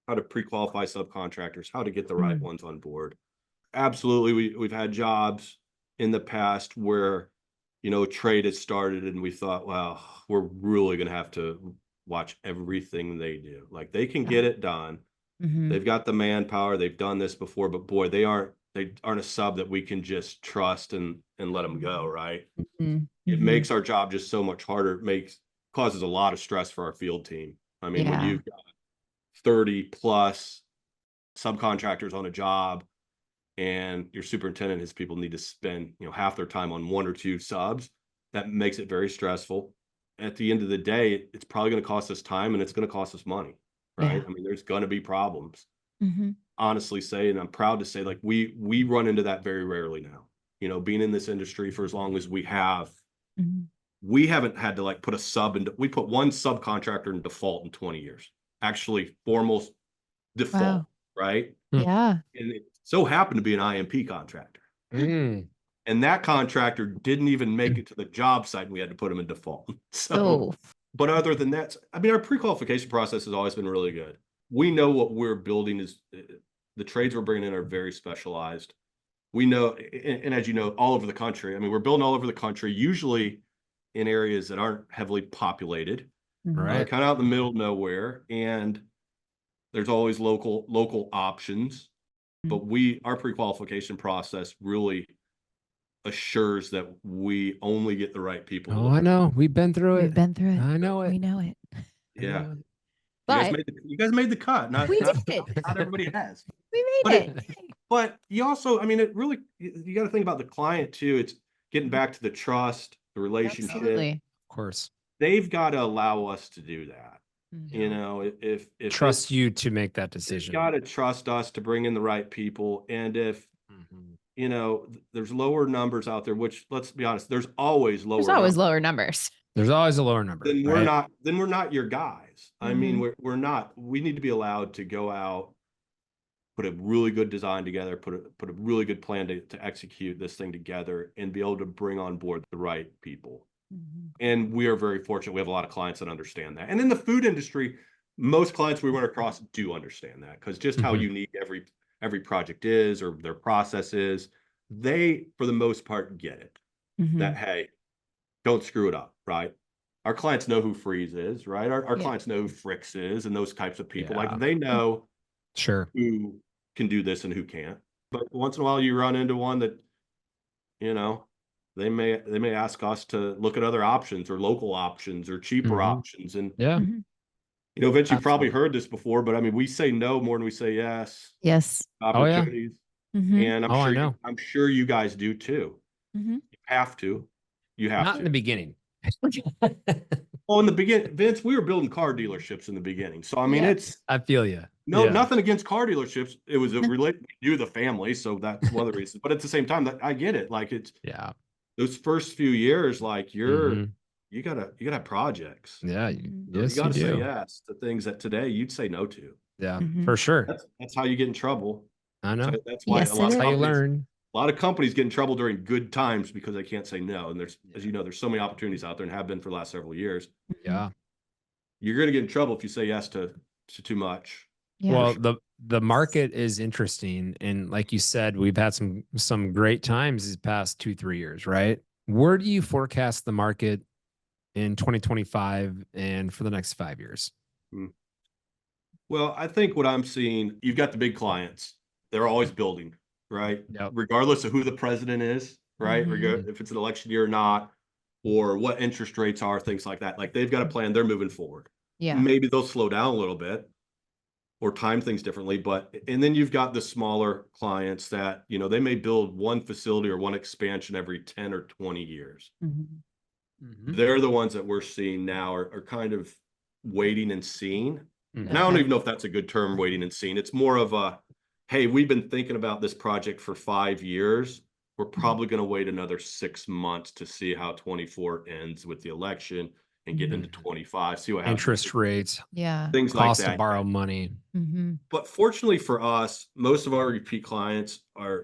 how to pre-qualify subcontractors, how to get the right ones on board. Absolutely. We've had jobs in the past where, trade has started and we thought, wow, we're really going to have to watch everything they do. Like they can get it done. They've got the manpower. They've done this before, but boy, they aren't a sub that we can just trust and let them go. Right. It makes our job just so much harder. It causes a lot of stress for our field team. I mean, when you've got 30 plus subcontractors on a job and your superintendent, his people need to spend, half their time on one or two subs, that makes it very stressful. At the end of the day, it's probably going to cost us time and it's going to cost us money, right? I mean, there's going to be problems. Honestly say, and I'm proud to say, like we run into that very rarely now, being in this industry for as long as we have, we haven't had to like put a sub in. We put one subcontractor in default in 20 years, actually formal default, right? Yeah. And it so happened to be an IMP contractor. And that contractor didn't even make it to the job site and we had to put him in default. So, but other than that, I mean, our pre-qualification process has always been really good. We know what we're building is the trades we're bringing in are very specialized. We know, and as you know, all over the country, I mean, we're building all over the country, usually in areas that aren't heavily populated, right? Kind of out in the middle of nowhere. And there's always local options, but our pre-qualification process really assures that we only get the right people. Oh, I know. We've been through it. We've been through it. I know it. We know it. Yeah. But you guys made the cut. Not everybody has. We made it. But you also, I mean, it really, you got to think about the client too. It's getting back to the trust, the relationship. Absolutely. Of course. They've got to allow us to do that. If trust you to make that decision, got to trust us to bring in the right people. And if, there's lower numbers out there, which let's be honest, there's always lower numbers. There's always a lower number. Then we're not your guys. I mean, we're not, we need to be allowed to go out, put a really good design together, put a really good plan to execute this thing together and be able to bring on board the right people. And we are very fortunate. We have a lot of clients that understand that. And in the food industry, most clients we run across do understand that because just how unique every project is or their process is, they, for the most part, get it. That, hey, don't screw it up, right? Our clients know who Freeze is, right? Our clients know who Fricks is and those types of people. Like they know who can do this and who can't. But once in a while you run into one that, they may ask us to look at other options or local options or cheaper options. And Vince, you've probably heard this before, but I mean, we say no more than we say yes. Yes. Opportunities. And I'm sure you guys do too. You have to. Not in the begining. Well, in the beginning, Vince, we were building car dealerships in the beginning. So I mean, I feel you. Nothing against car dealerships. It was a related to the family, so that's one of the reasons. But at the same time, I get it. Like it's those first few years, like you gotta have projects. Yeah, you gotta say yes to things that today you'd say no to. Yeah, for sure. That's how you get in trouble. I know. So that's why that's how you learn. A lot of companies get in trouble during good times because they can't say no. And there's, as you know, there's so many opportunities out there and have been for the last several years. Yeah. You're going to get in trouble if you say yes to too much. Yeah. Well, the market is interesting. And like you said, we've had some great times these past 2-3 years, right? Where do you forecast the market in 2025 and for the next 5 years? Well, I think what I'm seeing, you've got the big clients. They're always building. Right. Yep. Regardless of who the president is, right? If it's an election year or not, or what interest rates are, things like that. Like they've got a plan, they're moving forward. Yeah. Maybe they'll slow down a little bit or time things differently. And then you've got the smaller clients that, they may build one facility or one expansion every 10 or 20 years. they're the ones that we're seeing now are kind of waiting and seeing. And I don't Okay. even know if that's a good term, waiting and seeing. It's more of a, hey, we've been thinking about this project for 5 years. We're probably going to wait another 6 months to see how 24 ends with the election and get into 25, see what happens. Interest rates, Yeah. Things like cost to that. borrow money. But fortunately for us, most of our repeat clients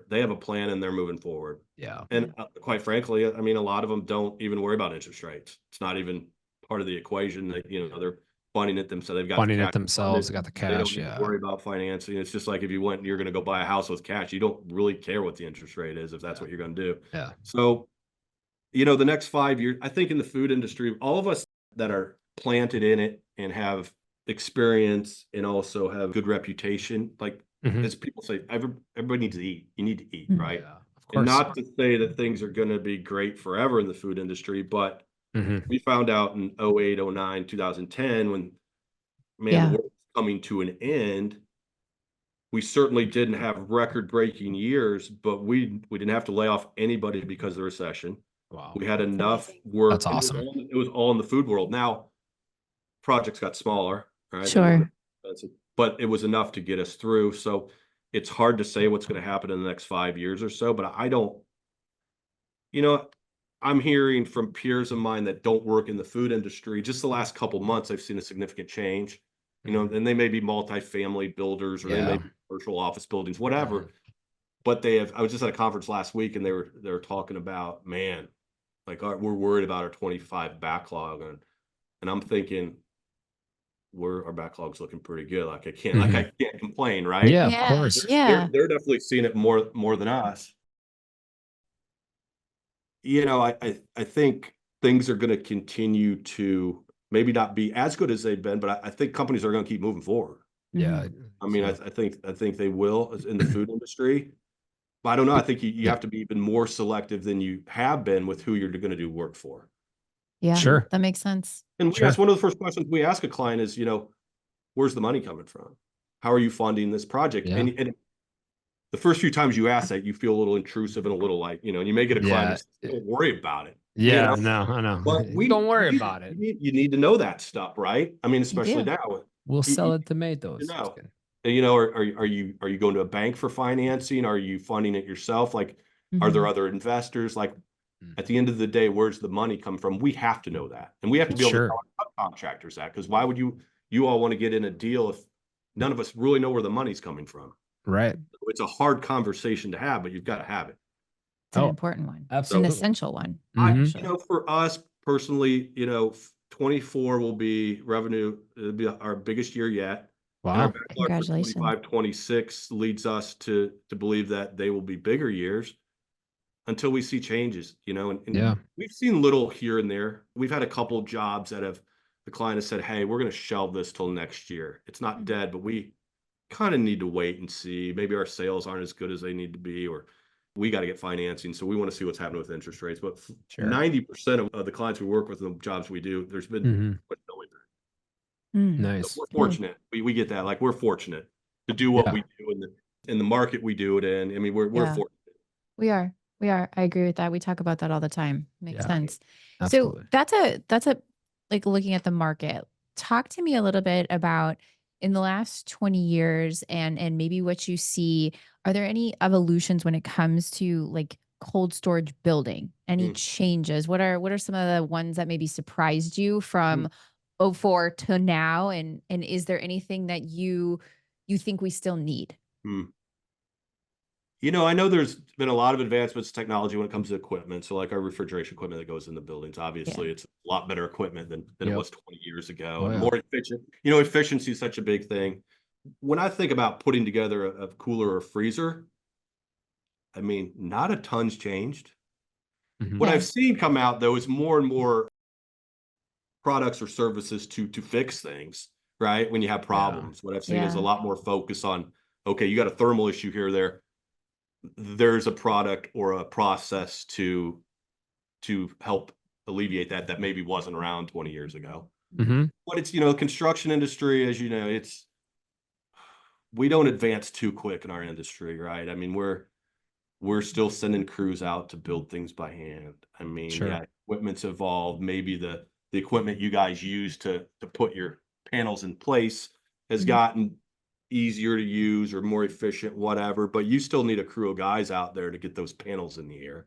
they have a plan and they're moving forward. Yeah. And quite frankly, I mean, a lot of them don't even worry about interest rates. It's not even part of the equation. That, they're funding it themselves. They've got Funding the it cash themselves, funded. got the They don't cash. need to Yeah. worry about financing. It's just like if you went and you're going to go buy a house with cash, you don't really care what the interest rate is if that's what you're going to do. Yeah. So, the next 5 years, I think in the food industry, all of us that are planted in it and have experience and also have good reputation, like as people say, everybody needs to eat. You need to eat, right? Yeah, of And course. not to say that things are going to be great forever in the food industry, but we found out in 08, 09, 2010, when, man, the world was coming to an end. We certainly didn't have record-breaking years, but we didn't have to lay off anybody because of the recession. Wow. We had enough work. That's awesome. It was all in the food world. Now, projects got smaller, right? Sure. But it was enough to get us through. So it's hard to say what's going to happen in the next 5 years or so, but I don't, I'm hearing from peers of mine that don't work in the food industry, just the last couple months, I've seen a significant change, and they may be multifamily builders or they may be commercial office buildings, whatever. But I was just at a conference last week and they were talking about, man, like we're worried about our 25 backlog. And I'm thinking, our backlog's looking pretty good. Like I can't complain, right? Yeah, of course. Yeah. They're definitely seeing it more than us. I think things are going to continue to maybe not be as good as they've been, but I think companies are going to keep moving forward. Yeah. I mean, I think they will in the food industry. But I don't know. I think you have to be even more selective than you have been with who you're going to do work for. Yeah. Sure. That makes sense. And that's one of the first questions we ask a client is, where's the money coming from? How are you funding this project? Yeah. And the first few times you ask that, you feel a little intrusive and a little like, and you may get a client who says, don't worry about it. Yeah, no, I know. But don't worry about it. You need to know that stuff, right? I mean, especially now. We'll sell it tomatoes. Are you going to a bank for financing? Are you funding it yourself? Like, are there other investors? Like, at the end of the day, where's the money come from? We have to know that, and we have to be able to tell subcontractors that, because why would you all want to get in a deal if none of us really know where the money's coming from? Right. It's a hard conversation to have, but you've got to have it. It's an important one. Absolutely. An essential one. For us personally, 24 will be revenue. It'll be our biggest year yet. Wow. Congratulations. 25, 26 leads us to believe that they will be bigger years until we see changes, and we've seen little here and there. We've had a couple of jobs that the client has said, hey, we're going to shelve this till next year. It's not dead, but we kind of need to wait and see. Maybe our sales aren't as good as they need to be, or we got to get financing. So we want to see what's happening with interest rates. But 90% of the clients we work with and the jobs we do, there's been no impact. Nice. So we're fortunate. We get that. Like, we're fortunate to do what we do in the market we do it in. I mean, we're fortunate. We are. I agree with that. We talk about that all the time. Makes sense. Absolutely. So that's a like looking at the market. Talk to me a little bit about in the last 20 years and maybe what you see. Are there any evolutions when it comes to like cold storage building? Any changes? What are some of the ones that maybe surprised you from 04 to now? And is there anything that you think we still need? I know there's been a lot of advancements in technology when it comes to equipment. So like our refrigeration equipment that goes in the buildings, obviously it's a lot better equipment than it was 20 years ago, and more efficient. Efficiency is such a big thing. When I think about putting together a cooler or freezer, I mean, not a ton's changed. What I've seen come out though is more and more products or services to fix things, right? When you have problems, what I've seen is a lot more focus on, okay, you got a thermal issue here, there's a product or a process to help alleviate that maybe wasn't around 20 years ago. But it's, construction industry, as you know, we don't advance too quick in our industry, right? I mean, we're still sending crews out to build things by hand. I mean, equipment's evolved. Maybe the equipment you guys use to put your panels in place has gotten easier to use or more efficient, whatever, but you still need a crew of guys out there to get those panels in the air.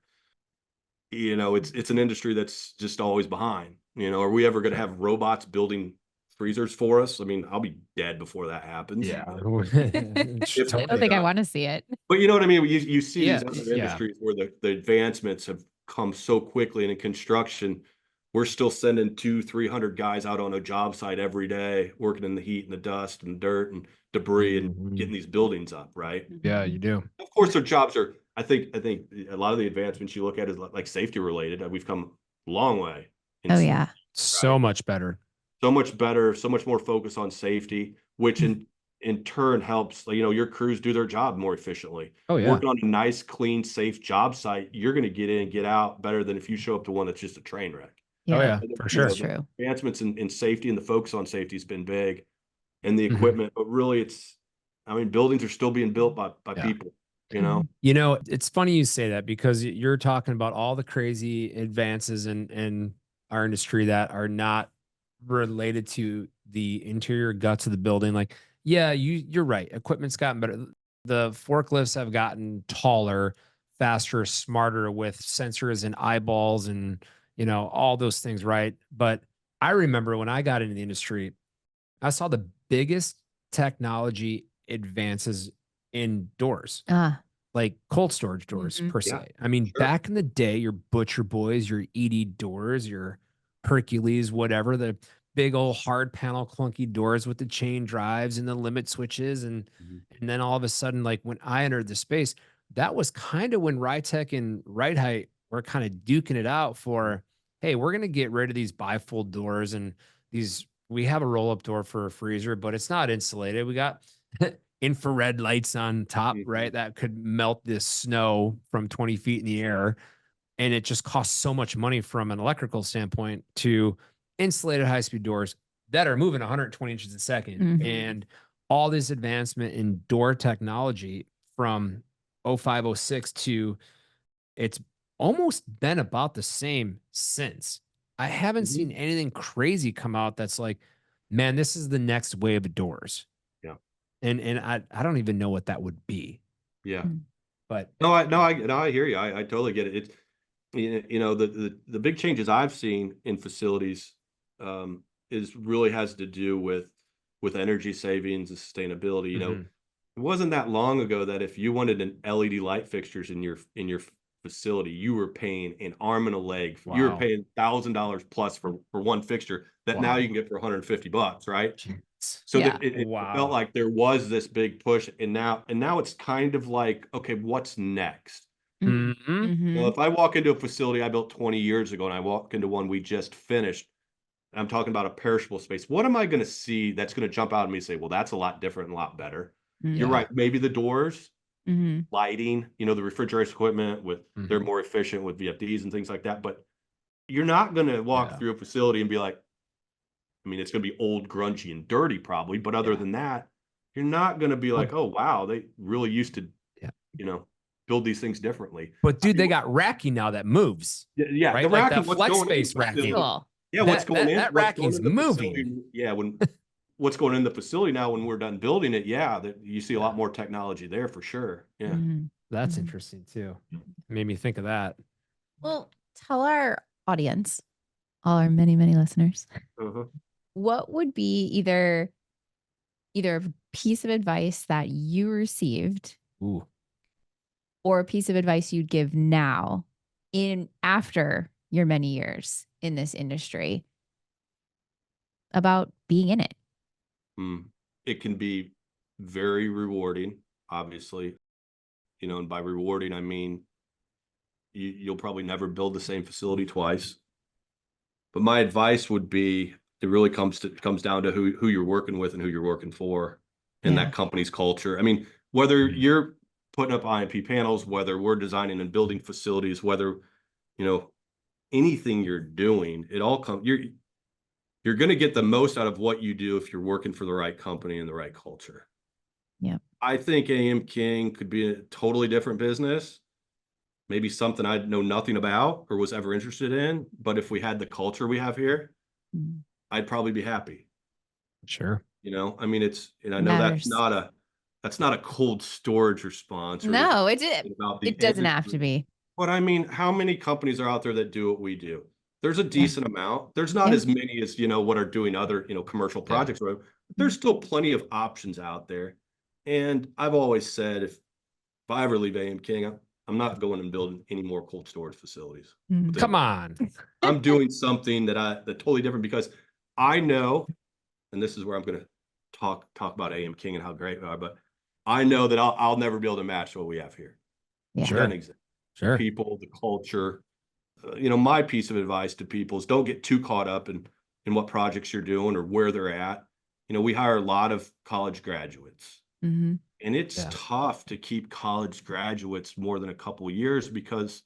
You know, it's an industry that's just always behind. You know, are we ever going to have robots building freezers for us? I mean, I'll be dead before that happens. Yeah. I don't think I want to see it. But you know what I mean? You see Yeah, these other industries where the advancements have come so quickly, and in construction, we're still sending 200-300 guys out on a job site every day, working in the heat and the dust and dirt and debris and getting these buildings up, right? Yeah, you do. Of course, their jobs are, I think a lot of the advancements you look at is like safety related. We've come a long way. Oh, yeah. So much better. So much better, so much more focus on safety, which in turn helps, you know, your crews do their job more efficiently. Oh, yeah. Working on a nice, clean, safe job site, you're going to get in and get out better than if you show up to one that's just a train wreck. Oh, yeah, for sure. That's true. Advancements in safety and the focus on safety has been big, and the equipment, but really I mean, buildings are still being built by people, you know? You know, it's funny you say that because you're talking about all the crazy advances in our industry that are not related to the interior guts of the building. Like, yeah, you're right. Equipment's gotten better. The forklifts have gotten taller, faster, smarter with sensors and eyeballs and, you know, all those things, right? But I remember when I got into the industry, I saw the biggest technology advances in doors, like cold storage doors per se. I mean, back in the day, your Butcher Boys, your ED doors, your Hercules, whatever, the big old hard panel clunky doors with the chain drives and the limit switches. And then all of a sudden, like when I entered the space, that was kind of when Rytech and Right Height were kind of duking it out for, hey, we're going to get rid of these bifold doors and we have a roll-up door for a freezer, but it's not insulated. We got infrared lights on top, right? That could melt this snow from 20 feet in the air. And it just costs so much money from an electrical standpoint to insulated high-speed doors that are moving 120 inches a second. And all this advancement in door technology from 05, 06 to it's almost been about the same since. I haven't seen anything crazy come out that's like, man, this is the next wave of doors. Yeah. And I don't even know what that would be. Yeah. But I hear you. I totally get it. It's, you know, the big changes I've seen in facilities really has to do with energy savings and sustainability. You know, it wasn't that long ago that if you wanted an LED light fixtures in your facility, you were paying an arm and a leg. Wow. You were paying $1,000 plus for one fixture that now you can get for $150, right? Jeez. So it felt like there was this big push, and now it's kind of like, okay, what's next? You know, if I walk into a facility I built 20 years ago and I walk into one we just finished, I'm talking about a perishable space, what am I going to see that's going to jump out at me and say, well, that's a lot different and a lot better? You're right. Maybe the doors, lighting, you know, the refrigeration equipment they're more efficient with VFDs and things like that. But you're not going to walk through a facility and be like, I mean, it's going to be old, grungy, and dirty probably. But other than that, you're not going to be like, oh, wow, they really used to, you know, build these things differently. But dude, they got racking now that moves. Yeah. Right? The Like racking, that flex space racking. Yeah, what's going in? That racking's moving. Yeah, what's going in the facility now when we're done building it, you see a lot more technology there for sure. Yeah. That's interesting too. Made me think of that. Well, tell our audience, all our many, many listeners, what would be either a piece of advice that you received or a piece of advice you'd give now after your many years in this industry about being in it? It can be very rewarding, obviously, you know, and by rewarding, I mean, you'll probably never build the same facility twice. But my advice would be, it really comes down to who you're working with and who you're working for and that company's culture. I mean, whether you're putting up IMP panels, whether we're designing and building facilities, whether, you know, anything you're doing, it all comes, you're going to get the most out of what you do if you're working for the right company and the right culture. Yeah. I think AM King could be a totally different business, maybe something I know nothing about or was ever interested in. But if we had the culture we have here, I'd probably be happy. Sure. You know, I mean, and I know Matters. that's not a cold storage response. No, it doesn't have to be. But I mean, how many companies are out there that do what we do? There's a decent amount. There's not as many as, what are doing other, commercial projects. But there's still plenty of options out there. And I've always said, if I ever leave AM King, I'm not going and building any more cold storage facilities. Come on. I'm doing something that's totally different, because I know, and this is where I'm going to talk about AM King and how great we are, but I know that I'll never be able to match what we have here. Yeah. Sure. People, the culture. My piece of advice to people is don't get too caught up in what projects you're doing or where they're at. We hire a lot of college graduates, and it's tough to keep college graduates more than a couple of years, because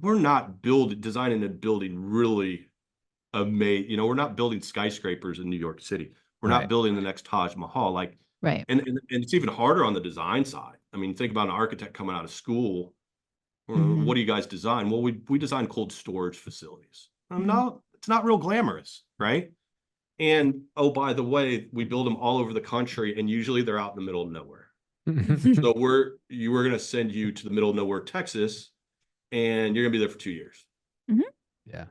we're not designing and building really amazing. We're not building skyscrapers in New York City. We're not building the next Taj Mahal. And it's even harder on the design side. I mean, think about an architect coming out of school. What do you guys design? Well, we design cold storage facilities. No, it's not real glamorous, right? And by the way, we build them all over the country, and usually they're out in the middle of nowhere. So we're going to send you to the middle of nowhere, Texas, and you're going to be there for 2 years. Yeah.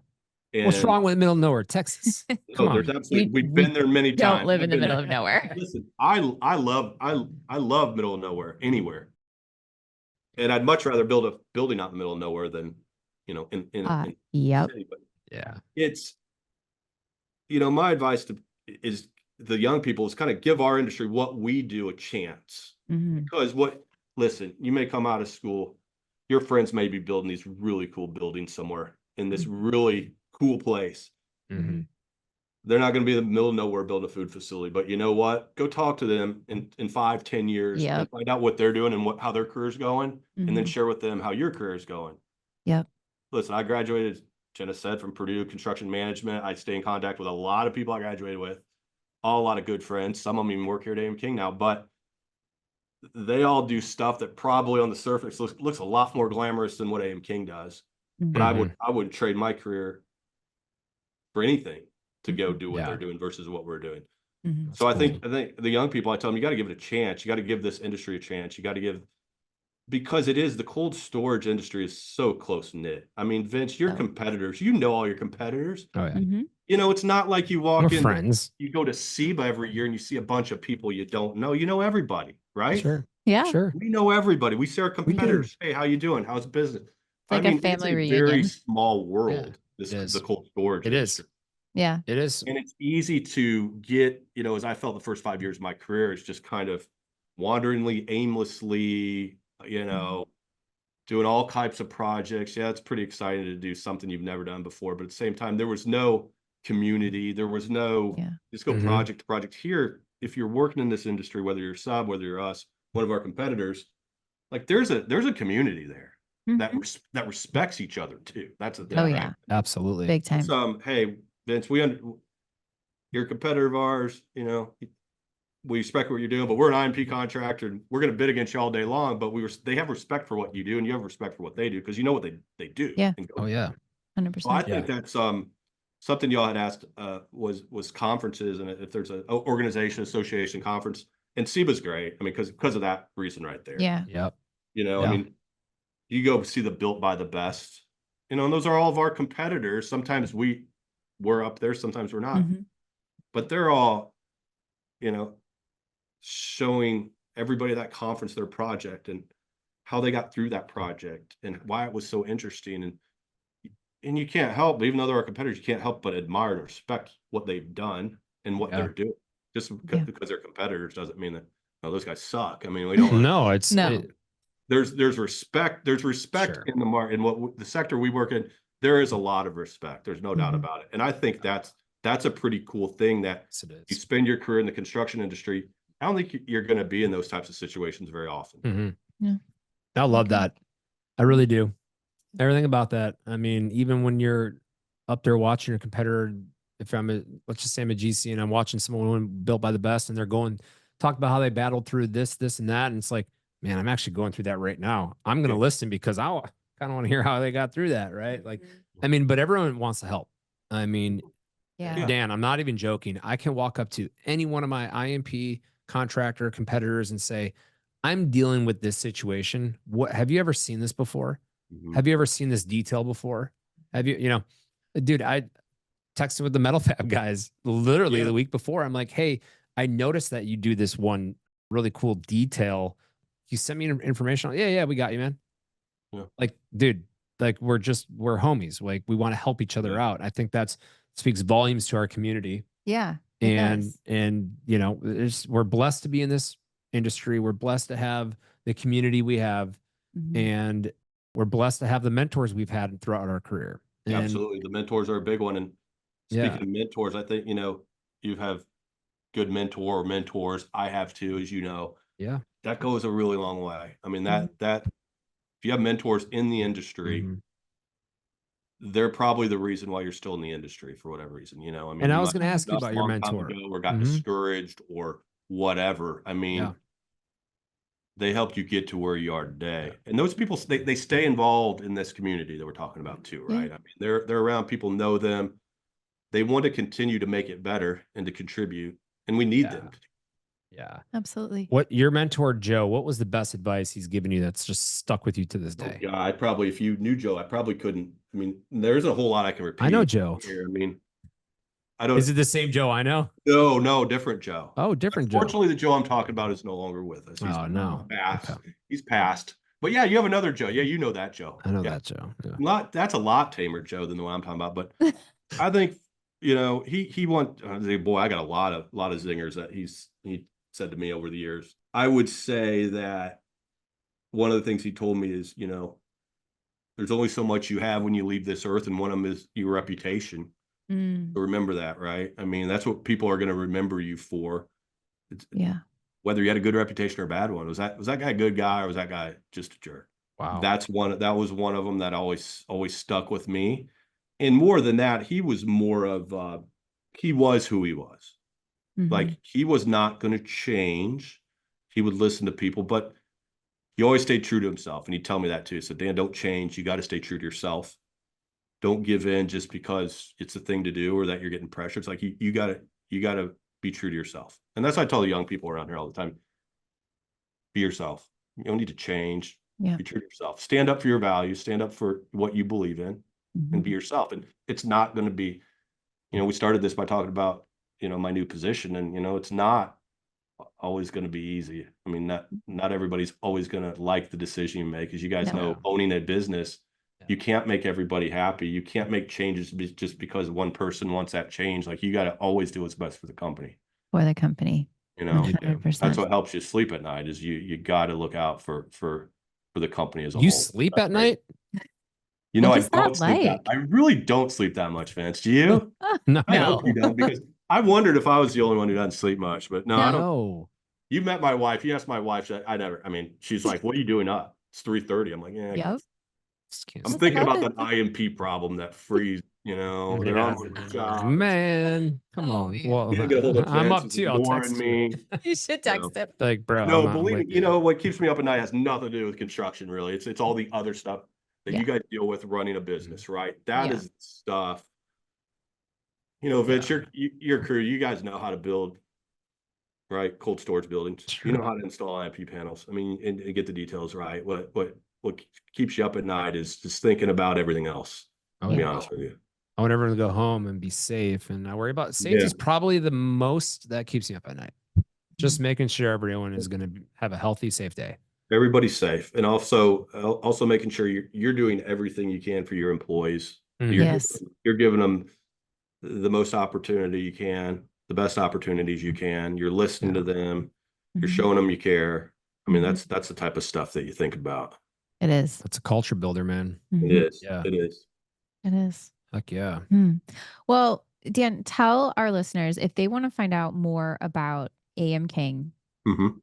And what's wrong with middle of nowhere, Texas? there's absolutely. We've been there many times. Don't live in the middle of nowhere. Listen, I love middle of nowhere anywhere, and I'd much rather build a building out in the middle of nowhere than in yep. city. But Yeah, it's my advice is the young people is kind of give our industry, what we do, a chance. Because listen, you may come out of school, your friends may be building these really cool buildings somewhere in this really cool place. They're not going to be in the middle of nowhere building a food facility, but you know what? Go talk to them in 5-10 years and find out what they're doing and how their career's going, and then share with them how your career is going. Yep. Listen, I graduated, Jenna said, from Purdue construction management. I stay in contact with a lot of people I graduated with, a lot of good friends. Some of them even work here at AM King now, but they all do stuff that probably on the surface looks a lot more glamorous than what AM King does. But I wouldn't trade my career for anything to go do what they're doing versus what we're doing. So I think the young people, I tell them, you got to give it a chance. You got to give this industry a chance. You got to because the cold storage industry is so close knit. I mean, Vince, your competitors, all your competitors. Oh yeah. It's not like you walk We're in, friends. You go to SEBA every year and you see a bunch of people you don't know. You know everybody, right? Sure. Yeah. Sure. We know everybody. We see our competitors. Hey, how you doing? How's business? Like a family reunion. Very small world. This is the cold storage. It industry. is. Yeah. It is. And it's easy to get, as I felt the first 5 years of my career, is just kind of wanderingly, aimlessly, doing all types of projects. Yeah, it's pretty exciting to do something you've never done before. But at the same time, there was no community. There was no just go project to project. Here, if you're working in this industry, whether you're sub, whether you're us, one of our competitors, like there's a community there that respects each other too. That's a thing. Oh yeah, absolutely, big time. So, hey, Vince, you're a competitor of ours. We respect what you're doing, but we're an IMP contractor, and we're going to bid against you all day long. But they have respect for what you do, and you have respect for what they do, because you know what they do. Yeah. Oh yeah. 100%. So I think that's something y'all had asked was conferences, and if there's an organization, association, conference, and SEBA's great. I mean, because of that reason right there. Yeah. Yep. I mean, you go see the Built by the Best, and those are all of our competitors. Sometimes we're up there, sometimes we're not, but they're all, showing everybody at that conference their project and how they got through that project and why it was so interesting. And you can't help, even though they're our competitors, you can't help but admire and respect what they've done and what they're doing. Just because they're competitors doesn't mean that those guys suck. I mean, we don't. No, there's respect. There's respect in the market, in what the sector we work in. There is a lot of respect. There's no doubt about it. And I think that's a pretty cool thing, that you spend your career in the construction industry. I don't think you're going to be in those types of situations very often. Yeah. I love that. I really do. Everything about that. I mean, even when you're up there watching your competitor, if let's just say I'm a GC and I'm watching someone Built by the Best, and they're talk about how they battled through this, and that. And it's like, man, I'm actually going through that right now. I'm going to listen because I kind of want to hear how they got through that. Right. Like, I mean, but everyone wants to help. I mean, Dan, I'm not even joking. I can walk up to any one of my IMP contractor competitors and say, I'm dealing with this situation. What, have you ever seen this before? Have you ever seen this detail before? Have you, dude, I texted with the metal fab guys literally the week before. I'm like, hey, I noticed that you do this one really cool detail. You sent me information. Yeah, we got you, man. Yeah. Like, dude, like we're homies. Like we want to help each other out. I think that's speaks volumes to our community. Yeah. And we're blessed to be in this industry. We're blessed to have the community we have, and we're blessed to have the mentors we've had throughout our career. And absolutely. The mentors are a big one. And speaking of mentors, I think, you have good mentor or mentors. I have too, as you know. Yeah. That goes a really long way. I mean, that if you have mentors in the industry, they're probably the reason why you're still in the industry for whatever reason, I mean, and I was going to ask you about your mentor or got discouraged or whatever. I mean, they helped you get to where you are today. And those people, they stay involved in this community that we're talking about too, right? I mean, they're around, people know them. They want to continue to make it better and to contribute, and we need them. Yeah, absolutely. What your mentor, Joe, what was the best advice he's given you that's just stuck with you to this day? Yeah, if you knew Joe, I probably couldn't. I mean, there's a whole lot I can repeat. I know Joe. Here. I mean, I don't. Is it the same Joe I know? No, different Joe. Oh, different Joe. Fortunately, the Joe I'm talking about is no longer with us. He's passed. Okay. He's passed. But yeah, you have another Joe. Yeah, you know that Joe. I know that Joe. Yeah. That's a lot tamer Joe than the one I'm talking about. But I think he wants. Boy, I got a lot of zingers that he said to me over the years. I would say that one of the things he told me is, there's only so much you have when you leave this earth, and one of them is your reputation. So remember that, right? I mean, that's what people are going to remember you for. Whether you had a good reputation or a bad one. Was that guy a good guy, or was that guy just a jerk? Wow. That was one of them that always stuck with me. And more than that, he was more of he was who he was. Like, he was not going to change. He would listen to people, but he always stayed true to himself. And he'd tell me that too. So, Dan, don't change. You got to stay true to yourself. Don't give in just because it's a thing to do or that you're getting pressure. It's like you gotta be true to yourself. And that's what I tell the young people around here all the time. Be yourself. You don't need to change. Be true to yourself. Stand up for your values. Stand up for what you believe in, and be yourself. And it's not going to be, we started this by talking about, my new position, and it's not always going to be easy. I mean, not everybody's always going to like the decision you make. As you guys know, owning a business, you can't make everybody happy. You can't make changes just because one person wants that change. Like, you got to always do what's best for the company. For the company. 100%. That's what helps you sleep at night, is you got to look out for the company as a whole. You sleep at night? I don't sleep I really don't sleep that much, Vince. Do you? No. I hope you don't, because I wondered if I was the only one who doesn't sleep much, but no, I don't. You met my wife. You asked my wife. She's like, what are you doing up? It's 3:30. I'm like, yeah. I'm thinking about that IMP problem, that freeze, they're on my job. Man, come on. Well, I'm up too. I'll text me. You should text him. Like, bro. No, believe me, what keeps me up at night has nothing to do with construction, really. It's all the other stuff that you guys deal with running a business, right? That is stuff. Vince, your crew, you guys know how to build, right? Cold storage buildings. You know how to install IMP panels. I mean, and get the details right. What keeps you up at night is just thinking about everything else. I'll be honest with you. I want everyone to go home and be safe, and I worry about safety is probably the most that keeps me up at night. Just making sure everyone is going to have a healthy, safe day. Everybody's safe, and also making sure you're doing everything you can for your employees. You're giving them the most opportunity you can, the best opportunities you can. You're listening to them. You're showing them you care. I mean, that's the type of stuff that you think about. It is. That's a culture builder, man. It is. Yeah. It is. It is. Heck yeah. Well, Dan, tell our listeners, if they want to find out more about AM King,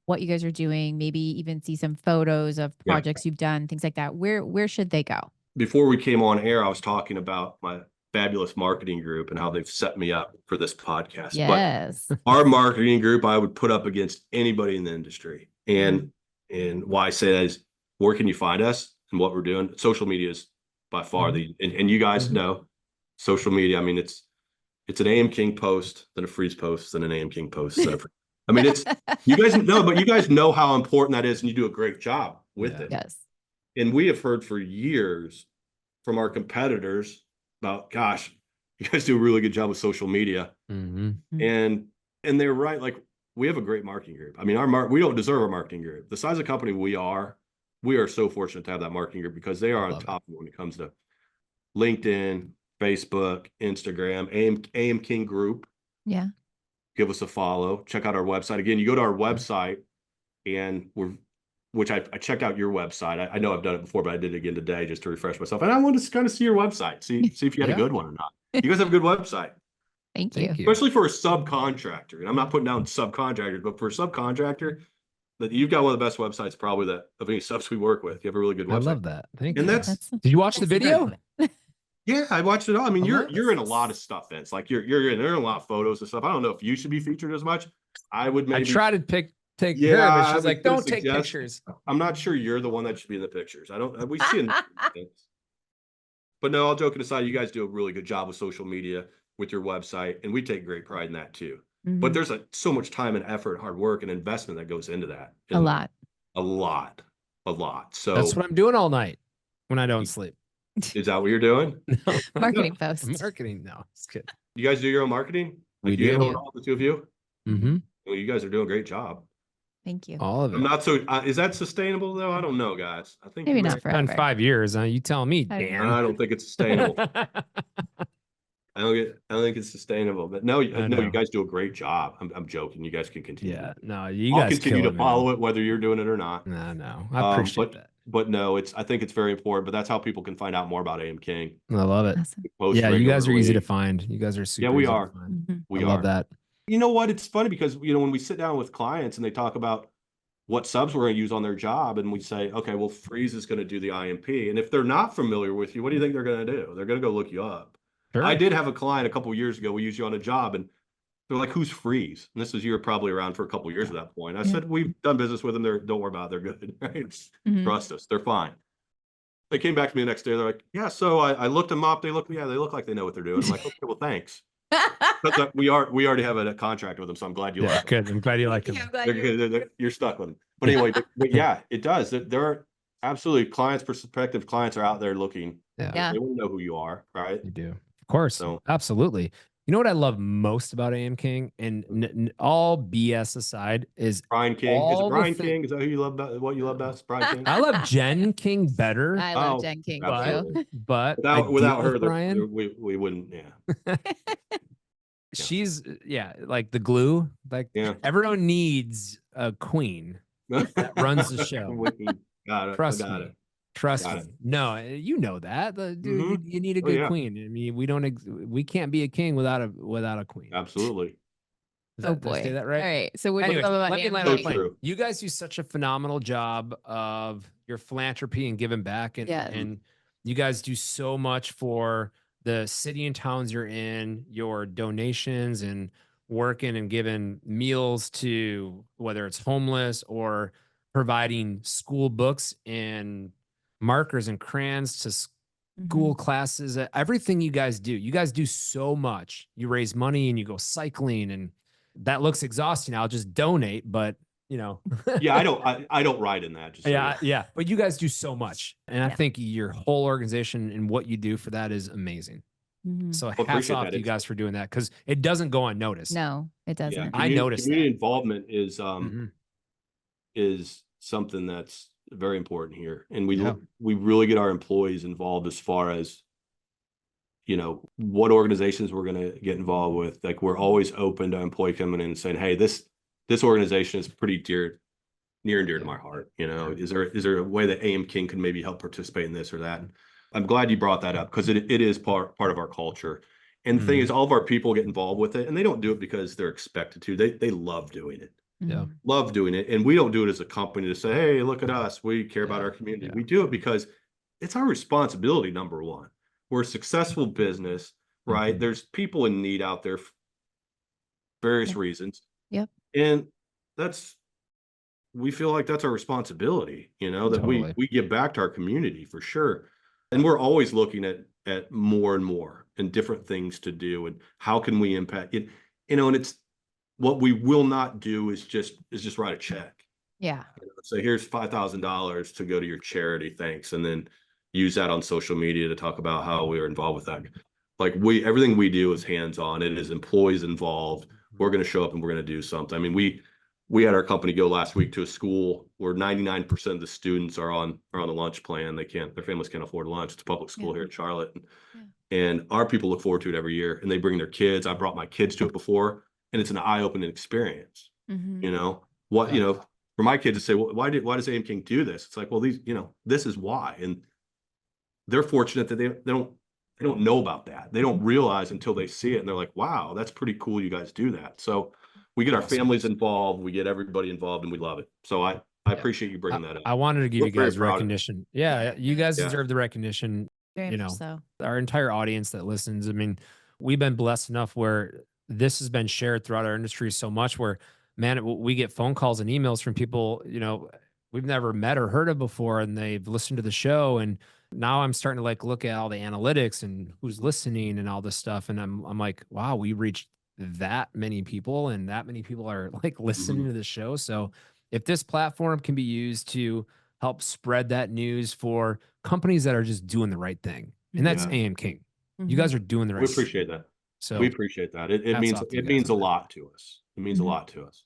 what you guys are doing, maybe even see some photos of projects you've done, things like that, where should they go? Before we came on air, I was talking about my fabulous marketing group and how they've set me up for this podcast. Yes. But our marketing group, I would put up against anybody in the industry. And And why I say that is, where can you find us and what we're doing? Social media is by far and you guys know social media. I mean, it's an AM King post, then a Freeze post, then an AM King post. I mean, it's, you guys know, but you guys know how important that is, and you do a great job with it. Yes. And we have heard for years from our competitors about, gosh, you guys do a really good job with social media. And they're right. Like, we have a great marketing group. I mean, we don't deserve our marketing group. The size of company we are so fortunate to have that marketing group, because they are on top when it comes to LinkedIn, Facebook, Instagram, AM King Group. Yeah. Give us a follow. Check out our website. Again, you go to our website, and which I checked out your website. I know I've done it before, but I did it again today just to refresh myself. And I wanted to kind of see your website, see if you had a good one or not. You guys have a good website. Thank you. Especially for a subcontractor. And I'm not putting down subcontractors, but for a subcontractor, that you've got one of the best websites probably of any subs we work with. You have a really good website. I love that. Thank you. And did you watch the video? Yeah, I watched it all. I mean, you're in a lot of stuff, Vince. Like there are a lot of photos and stuff. I don't know if you should be featured as much. I would maybe. I try to take care of it. She's like, don't take pictures. I'm not sure you're the one that should be in the pictures. We see it. But no, all joking aside, you guys do a really good job with social media, with your website, and we take great pride in that too. But there's so much time and effort, hard work, and investment that goes into that. A lot. So that's what I'm doing all night when I don't sleep. Is that what you're doing? No. Marketing posts. Marketing. No, it's good. You guys do your own marketing? We do. You handle it all, the two of you? Well, you guys are doing a great job. Thank you. All of it. I'm not so. Is that sustainable though? I don't know, guys. I think maybe not forever. In 5 years. You tell me, Dan. I don't think it's sustainable. I don't think it's sustainable. But no, you guys do a great job. I'm joking. You guys can continue. Yeah, no, you guys I'll continue to follow it, whether you're doing it or not. No, I appreciate that. But no, I think it's very important. But that's how people can find out more about AM King. I love it. Awesome. Yeah, you guys are easy to find. You guys are super. Yeah, we easy are. To find. We love that. You know what? It's funny because when we sit down with clients and they talk about what subs we're going to use on their job, and we say, okay, well, Freeze is going to do the IMP, and if they're not familiar with you, what do you think they're going to do? They're going to go look you up. Sure. I did have a client a couple of years ago. We used you on a job, and they're like, "Who's Freeze?" And this is, you were probably around for a couple of years at that point. I said, "We've done business with them. Don't worry about it. They're good. Right? Trust us. They're fine." They came back to me the next day. They're like, "Yeah, so I looked them up. They look like they know what they're doing." I'm like, "Okay, well, thanks." But we already have a contract with them, so I'm glad you like them. Good. I'm glad you like them. You're stuck with them. But anyway, but yeah, it does. There are absolutely prospective clients are out there looking. Yeah. They want to know who you are, right? You do. Of course. So, absolutely. You know what I love most about AM King, and all BS aside, is Brian King. Is it Brian King? Is that who you love? What you love best? Brian King. I love Jen King better. I love Jen King too. But without her, Brian, we wouldn't. Yeah. She's like the glue. Like everyone needs a queen that runs the show. Got it. Trust me. Trust me. No, you know that. Dude, you need a good queen. I mean, we can't be a king without a queen. Absolutely. Did I say that right? All right. So Anyways, let me land on the plane. True. You guys do such a phenomenal job of your philanthropy and giving back, and you guys do so much for the city and towns you're in, your donations and working and giving meals to whether it's homeless or providing school books and markers and crayons to school classes. Everything you guys do so much. You raise money and you go cycling, and that looks exhausting. I'll just donate, but yeah, I don't ride in that. Yeah. But you guys do so much. And I think your whole organization and what you do for that is amazing. So hats off to you guys for doing that, because it doesn't go unnoticed. No, it doesn't. Yeah, I noticed community involvement is something that's very important here. And we really get our employees involved as far as, what organizations we're going to get involved with. Like, we're always open to employee coming in and saying, "Hey, this organization is pretty near and dear to my heart. Is there a way that AM King can maybe help participate in this or that?" I'm glad you brought that up, because it is part of our culture. And the thing is, all of our people get involved with it, and they don't do it because they're expected to. They love doing it. Yeah. Love doing it. And we don't do it as a company to say, "Hey, look at us. We care about our community." Yeah. We do it because it's our responsibility, number one. We're a successful business, right? There's people in need out there for various reasons. Yep. And that's we feel like that's our responsibility, you know, that Totally. we give back to our community for sure. And we're always looking at more and more and different things to do and how can we impact it, you know, and it's what we will not do is just write a check. Yeah. You know, say here's $5,000 to go to your charity, thanks, and then use that on social media to talk about how we are involved with that. Like everything we do is hands-on. It is employees involved. We're going to show up and we're going to do something. I mean, we had our company go last week to a school where 99% of the students are on the lunch plan. Their families can't afford lunch. It's a public school here in Charlotte. And our people look forward to it every year and they bring their kids. I brought my kids to it before and it's an eye-opening experience. You know, you know, for my kids to say, well, why does AM King do this? It's like, well, you know, this is why. And they're fortunate that they don't know about that. They don't realize until they see it and they're like, wow, that's pretty cool. You guys do that. So we get our families involved, we get everybody involved and we love it. So I appreciate you bringing that up. I wanted to give you guys recognition. Yeah. You guys Yeah. deserve the recognition. Very You know, much so. our entire audience that listens. I mean, we've been blessed enough where this has been shared throughout our industry so much where, man, we get phone calls and emails from people, you know, we've never met or heard of before, and they've listened to the show. And now I'm starting to like look at all the analytics and who's listening and all this stuff. And I'm like, wow, we reached that many people and that many people are like listening to the show. So if this platform can be used to help spread that news for companies that are just doing the right thing, and that's AM King. You guys are doing the right We thing. appreciate that. So we appreciate that. It means a lot to us. It means a lot to us.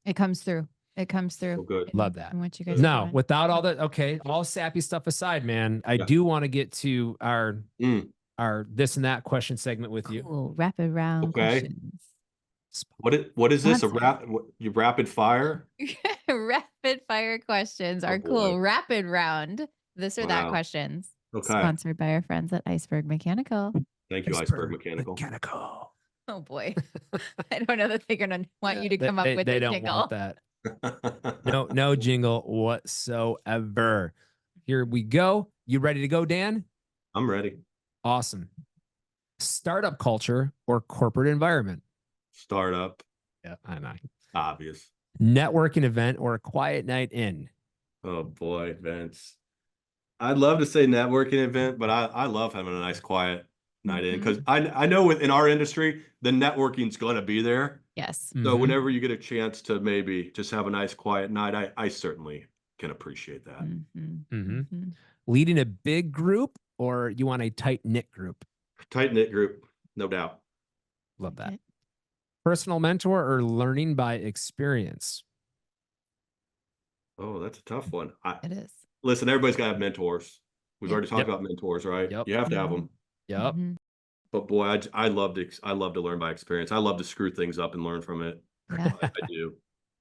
It comes through. It comes through. So good. Love that. And what you guys Now, doing. without all that, okay, all sappy stuff aside, man, I do want to get to our this and that question segment with you. Cool. Rapid round questions. What is this? You rapid fire? Rapid fire questions are cool. Rapid round. This or that questions. Okay. Sponsored by our friends at Iceberg Mechanical. Thank you, Iceberg Mechanical. Oh boy. I don't know that they're gonna want you to come up with they a don't jingle. want that. No jingle whatsoever. Here we go. You ready to go, Dan? I'm ready. Awesome. Startup culture or corporate environment? Startup. Yeah, I know. Obvious. Networking event or a quiet night in? Oh boy, Vince. I'd love to say networking event, but I love having a nice quiet night in because I know in our industry, the networking's going to be there. Yes. So whenever you get a chance to maybe just have a nice quiet night, I certainly can appreciate that. Leading a big group or you want a tight knit group? Tight knit group, no doubt. Love that. Personal mentor or learning by experience? Oh, that's a tough one. It is. Listen, everybody's got to have mentors. We've already talked about mentors, right? Yep. You have to have them. Yep. But boy, I love to learn by experience. I love to screw things up and learn from it. Yeah. I do.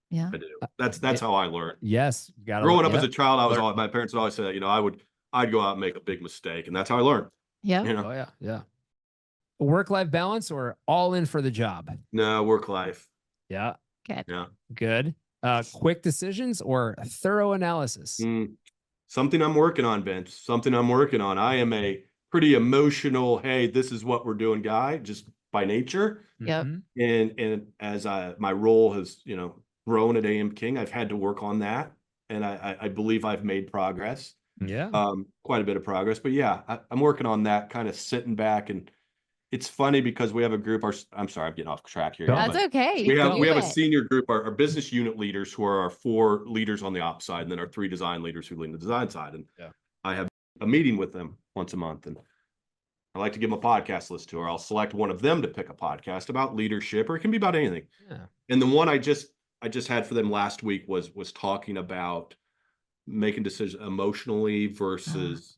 Yeah. I do. That's how I learned. Yes. Growing up as a child, my parents would always say that, you know, I'd go out and make a big mistake, and that's how I learned. Yeah. You know? Oh yeah. Yeah. Work-life balance or all in for the job? No, work life. Yeah. Good. Yeah. Good. Quick decisions or thorough analysis? Something I'm working on, Vince. Something I'm working on. I am a pretty emotional, hey, this is what we're doing guy, just by nature. Yep. And as my role has, you know, grown at AM King, I've had to work on that. And I believe I've made progress. Yeah. Quite a bit of progress. But yeah, I'm working on that, kind of sitting back. And it's funny because we have a group, I'm sorry, I'm getting off track here. That's okay. We have a senior group, our business unit leaders, who are our 4 leaders on the ops side, and then our 3 design leaders who lead the design side. And I have a meeting with them once a month. And I like to give them a podcast list to, or I'll select one of them to pick a podcast about leadership, or it can be about anything. Yeah. And the one I just had for them last week was talking about making decisions emotionally versus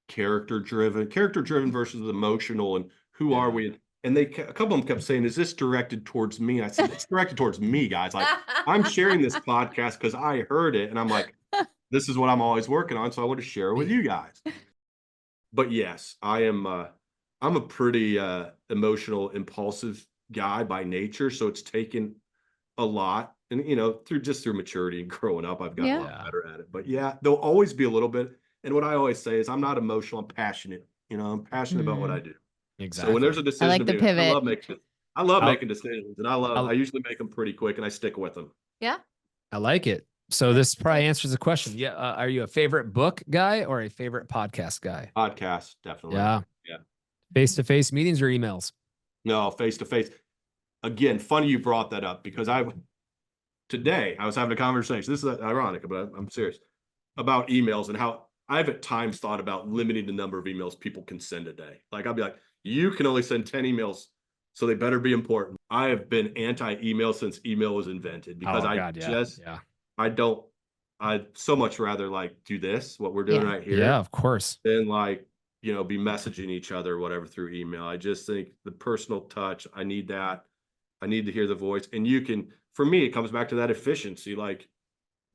character driven versus emotional, and who are we? And a couple of them kept saying, is this directed towards me? I said, it's directed towards me, guys. Like, I'm sharing this podcast because I heard it, and I'm like, this is what I'm always working on, so I want to share it with you guys. But yes, I'm a pretty emotional, impulsive guy by nature, so it's taken a lot. And, you know, through maturity and growing up, I've gotten a lot better at it. But yeah, there'll always be a little bit. And what I always say is I'm not emotional, I'm passionate. You know, I'm passionate about what I do. Exactly. So when there's a decision, I like the pivot. I love making decisions, and I usually make them pretty quick, and I stick with them. Yeah. I like it. So this probably answers the question. Yeah. Are you a favorite book guy or a favorite podcast guy? Podcast, definitely. Yeah. Yeah. Face-to-face meetings or emails? No, face to face. Again, funny you brought that up because today I was having a conversation. This is ironic, but I'm serious about emails and how I've at times thought about limiting the number of emails people can send a day. Like I'll be like, you can only send 10 emails, so they better be important. I have been anti-email since email was invented because I'd so much rather like do this, what we're doing right here. Yeah, of course. Than like, be messaging each other or whatever through email. I just think the personal touch, I need that. I need to hear the voice. And for me, it comes back to that efficiency. Like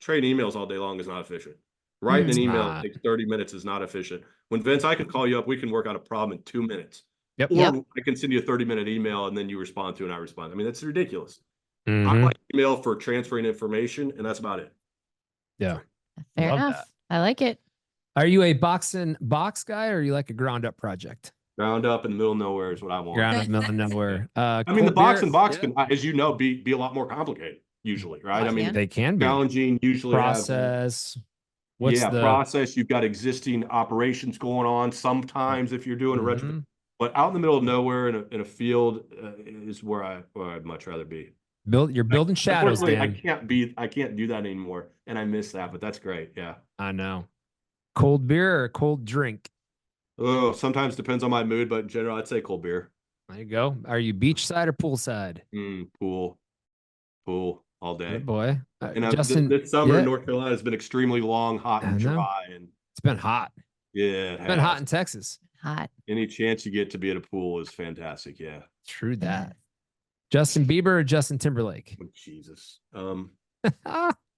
trading emails all day long is not efficient. Writing an email that takes 30 minutes is not efficient. When Vince, I can call you up, we can work out a problem in 2 minutes. Yep. Or I can send you a 30-minute email and then you respond to and I respond. I mean, that's ridiculous. Mhm. I like email for transferring information and that's about it. Yeah. Fair Love enough. that. I like it. Are you a box guy or are you like a ground up project? Ground up in the middle of nowhere is what I want. Ground up, middle of nowhere. I mean, the box can, as you know, be a lot more complicated usually, right? I mean, they can be challenging usually. Process. Process. You've got existing operations going on. Sometimes if you're doing a retrofit, but out in the middle of nowhere in a field is where I'd much rather be. You're building shadows, Dan. I can't do that anymore, and I miss that. But that's great. Yeah, I know. Cold beer or cold drink? Oh, sometimes depends on my mood, but in general, I'd say cold beer. There you go. Are you beachside or poolside? Pool all day. Good boy. And Justin, this summer in North Carolina has been extremely long, hot, and dry, and it's been hot. Yeah, it's been hot in Texas. Hot. Any chance you get to be at a pool is fantastic. Yeah, true that. Justin Bieber or Justin Timberlake? Oh, Jesus.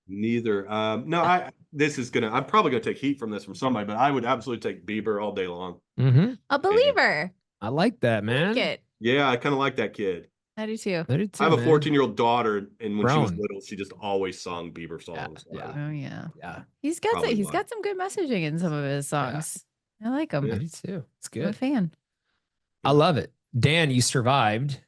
Neither. No, I'm probably gonna take heat from somebody, but I would absolutely take Bieber all day long. A believer. I like that, man. Like it. Yeah, I kind of like that kid. I do too. I have a 14-year-old daughter, and when she was little, she just always sung Bieber songs. Yeah. Oh yeah. Yeah. He's got some good messaging in some of his songs. I like him. I do too. It's good. I'm a fan. I love it. Dan, you survived.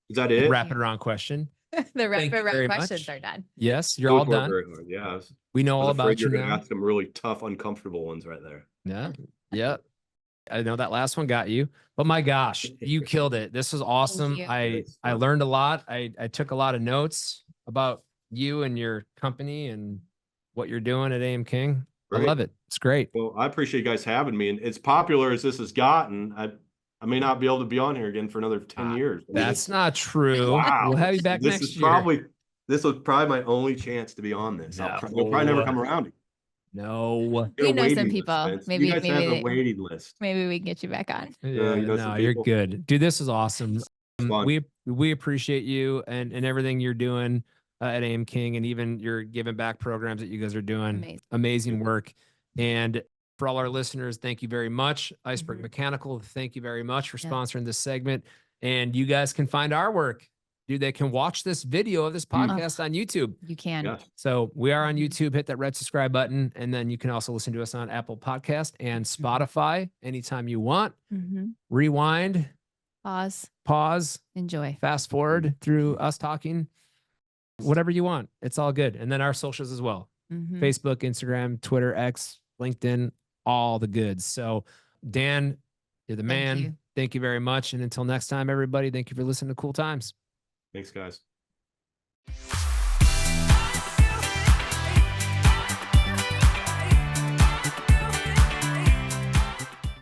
Is that it? Rapid round question. The rapid round questions are done. Yes, you're all done. Very hard. Yeah. We know all about you now. You're now. ask some really tough, uncomfortable ones right there. Yeah. Yeah. I know that last one got you, but my gosh, you killed it. This was awesome. I learned a lot. I took a lot of notes about you and your company and what you're doing at AM King. Great. I love it. It's great. Well, I appreciate you guys having me. And as popular as this has gotten, I may not be able to be on here again for another 10 years. That's not true. Wow. We'll have you back next year. This was probably my only chance to be on this. You'll probably never come around again. No. We know some people. Maybe you guys have a waiting list. Maybe we can get you back on. Yeah, no, you're good. Dude, this is awesome. We appreciate you and everything you're doing at AM King, and even your giving back programs that you guys are doing. Amazing work. And for all our listeners, thank you very much. Iceberg Mechanical, thank you very much for sponsoring this segment. And you guys can find our work. Dude, they can watch this video of this podcast on YouTube. You can. Yeah. So we are on YouTube. Hit that red subscribe button. And then you can also listen to us on Apple Podcast and Spotify anytime you want. Rewind. Pause. Enjoy. Fast forward through us talking. Whatever you want. It's all good. And then our socials as well. Facebook, Instagram, Twitter, X, LinkedIn, all the goods. So Dan, you're the man. Thank you very much. And until next time, everybody, thank you for listening to Cool Times. Thanks, guys.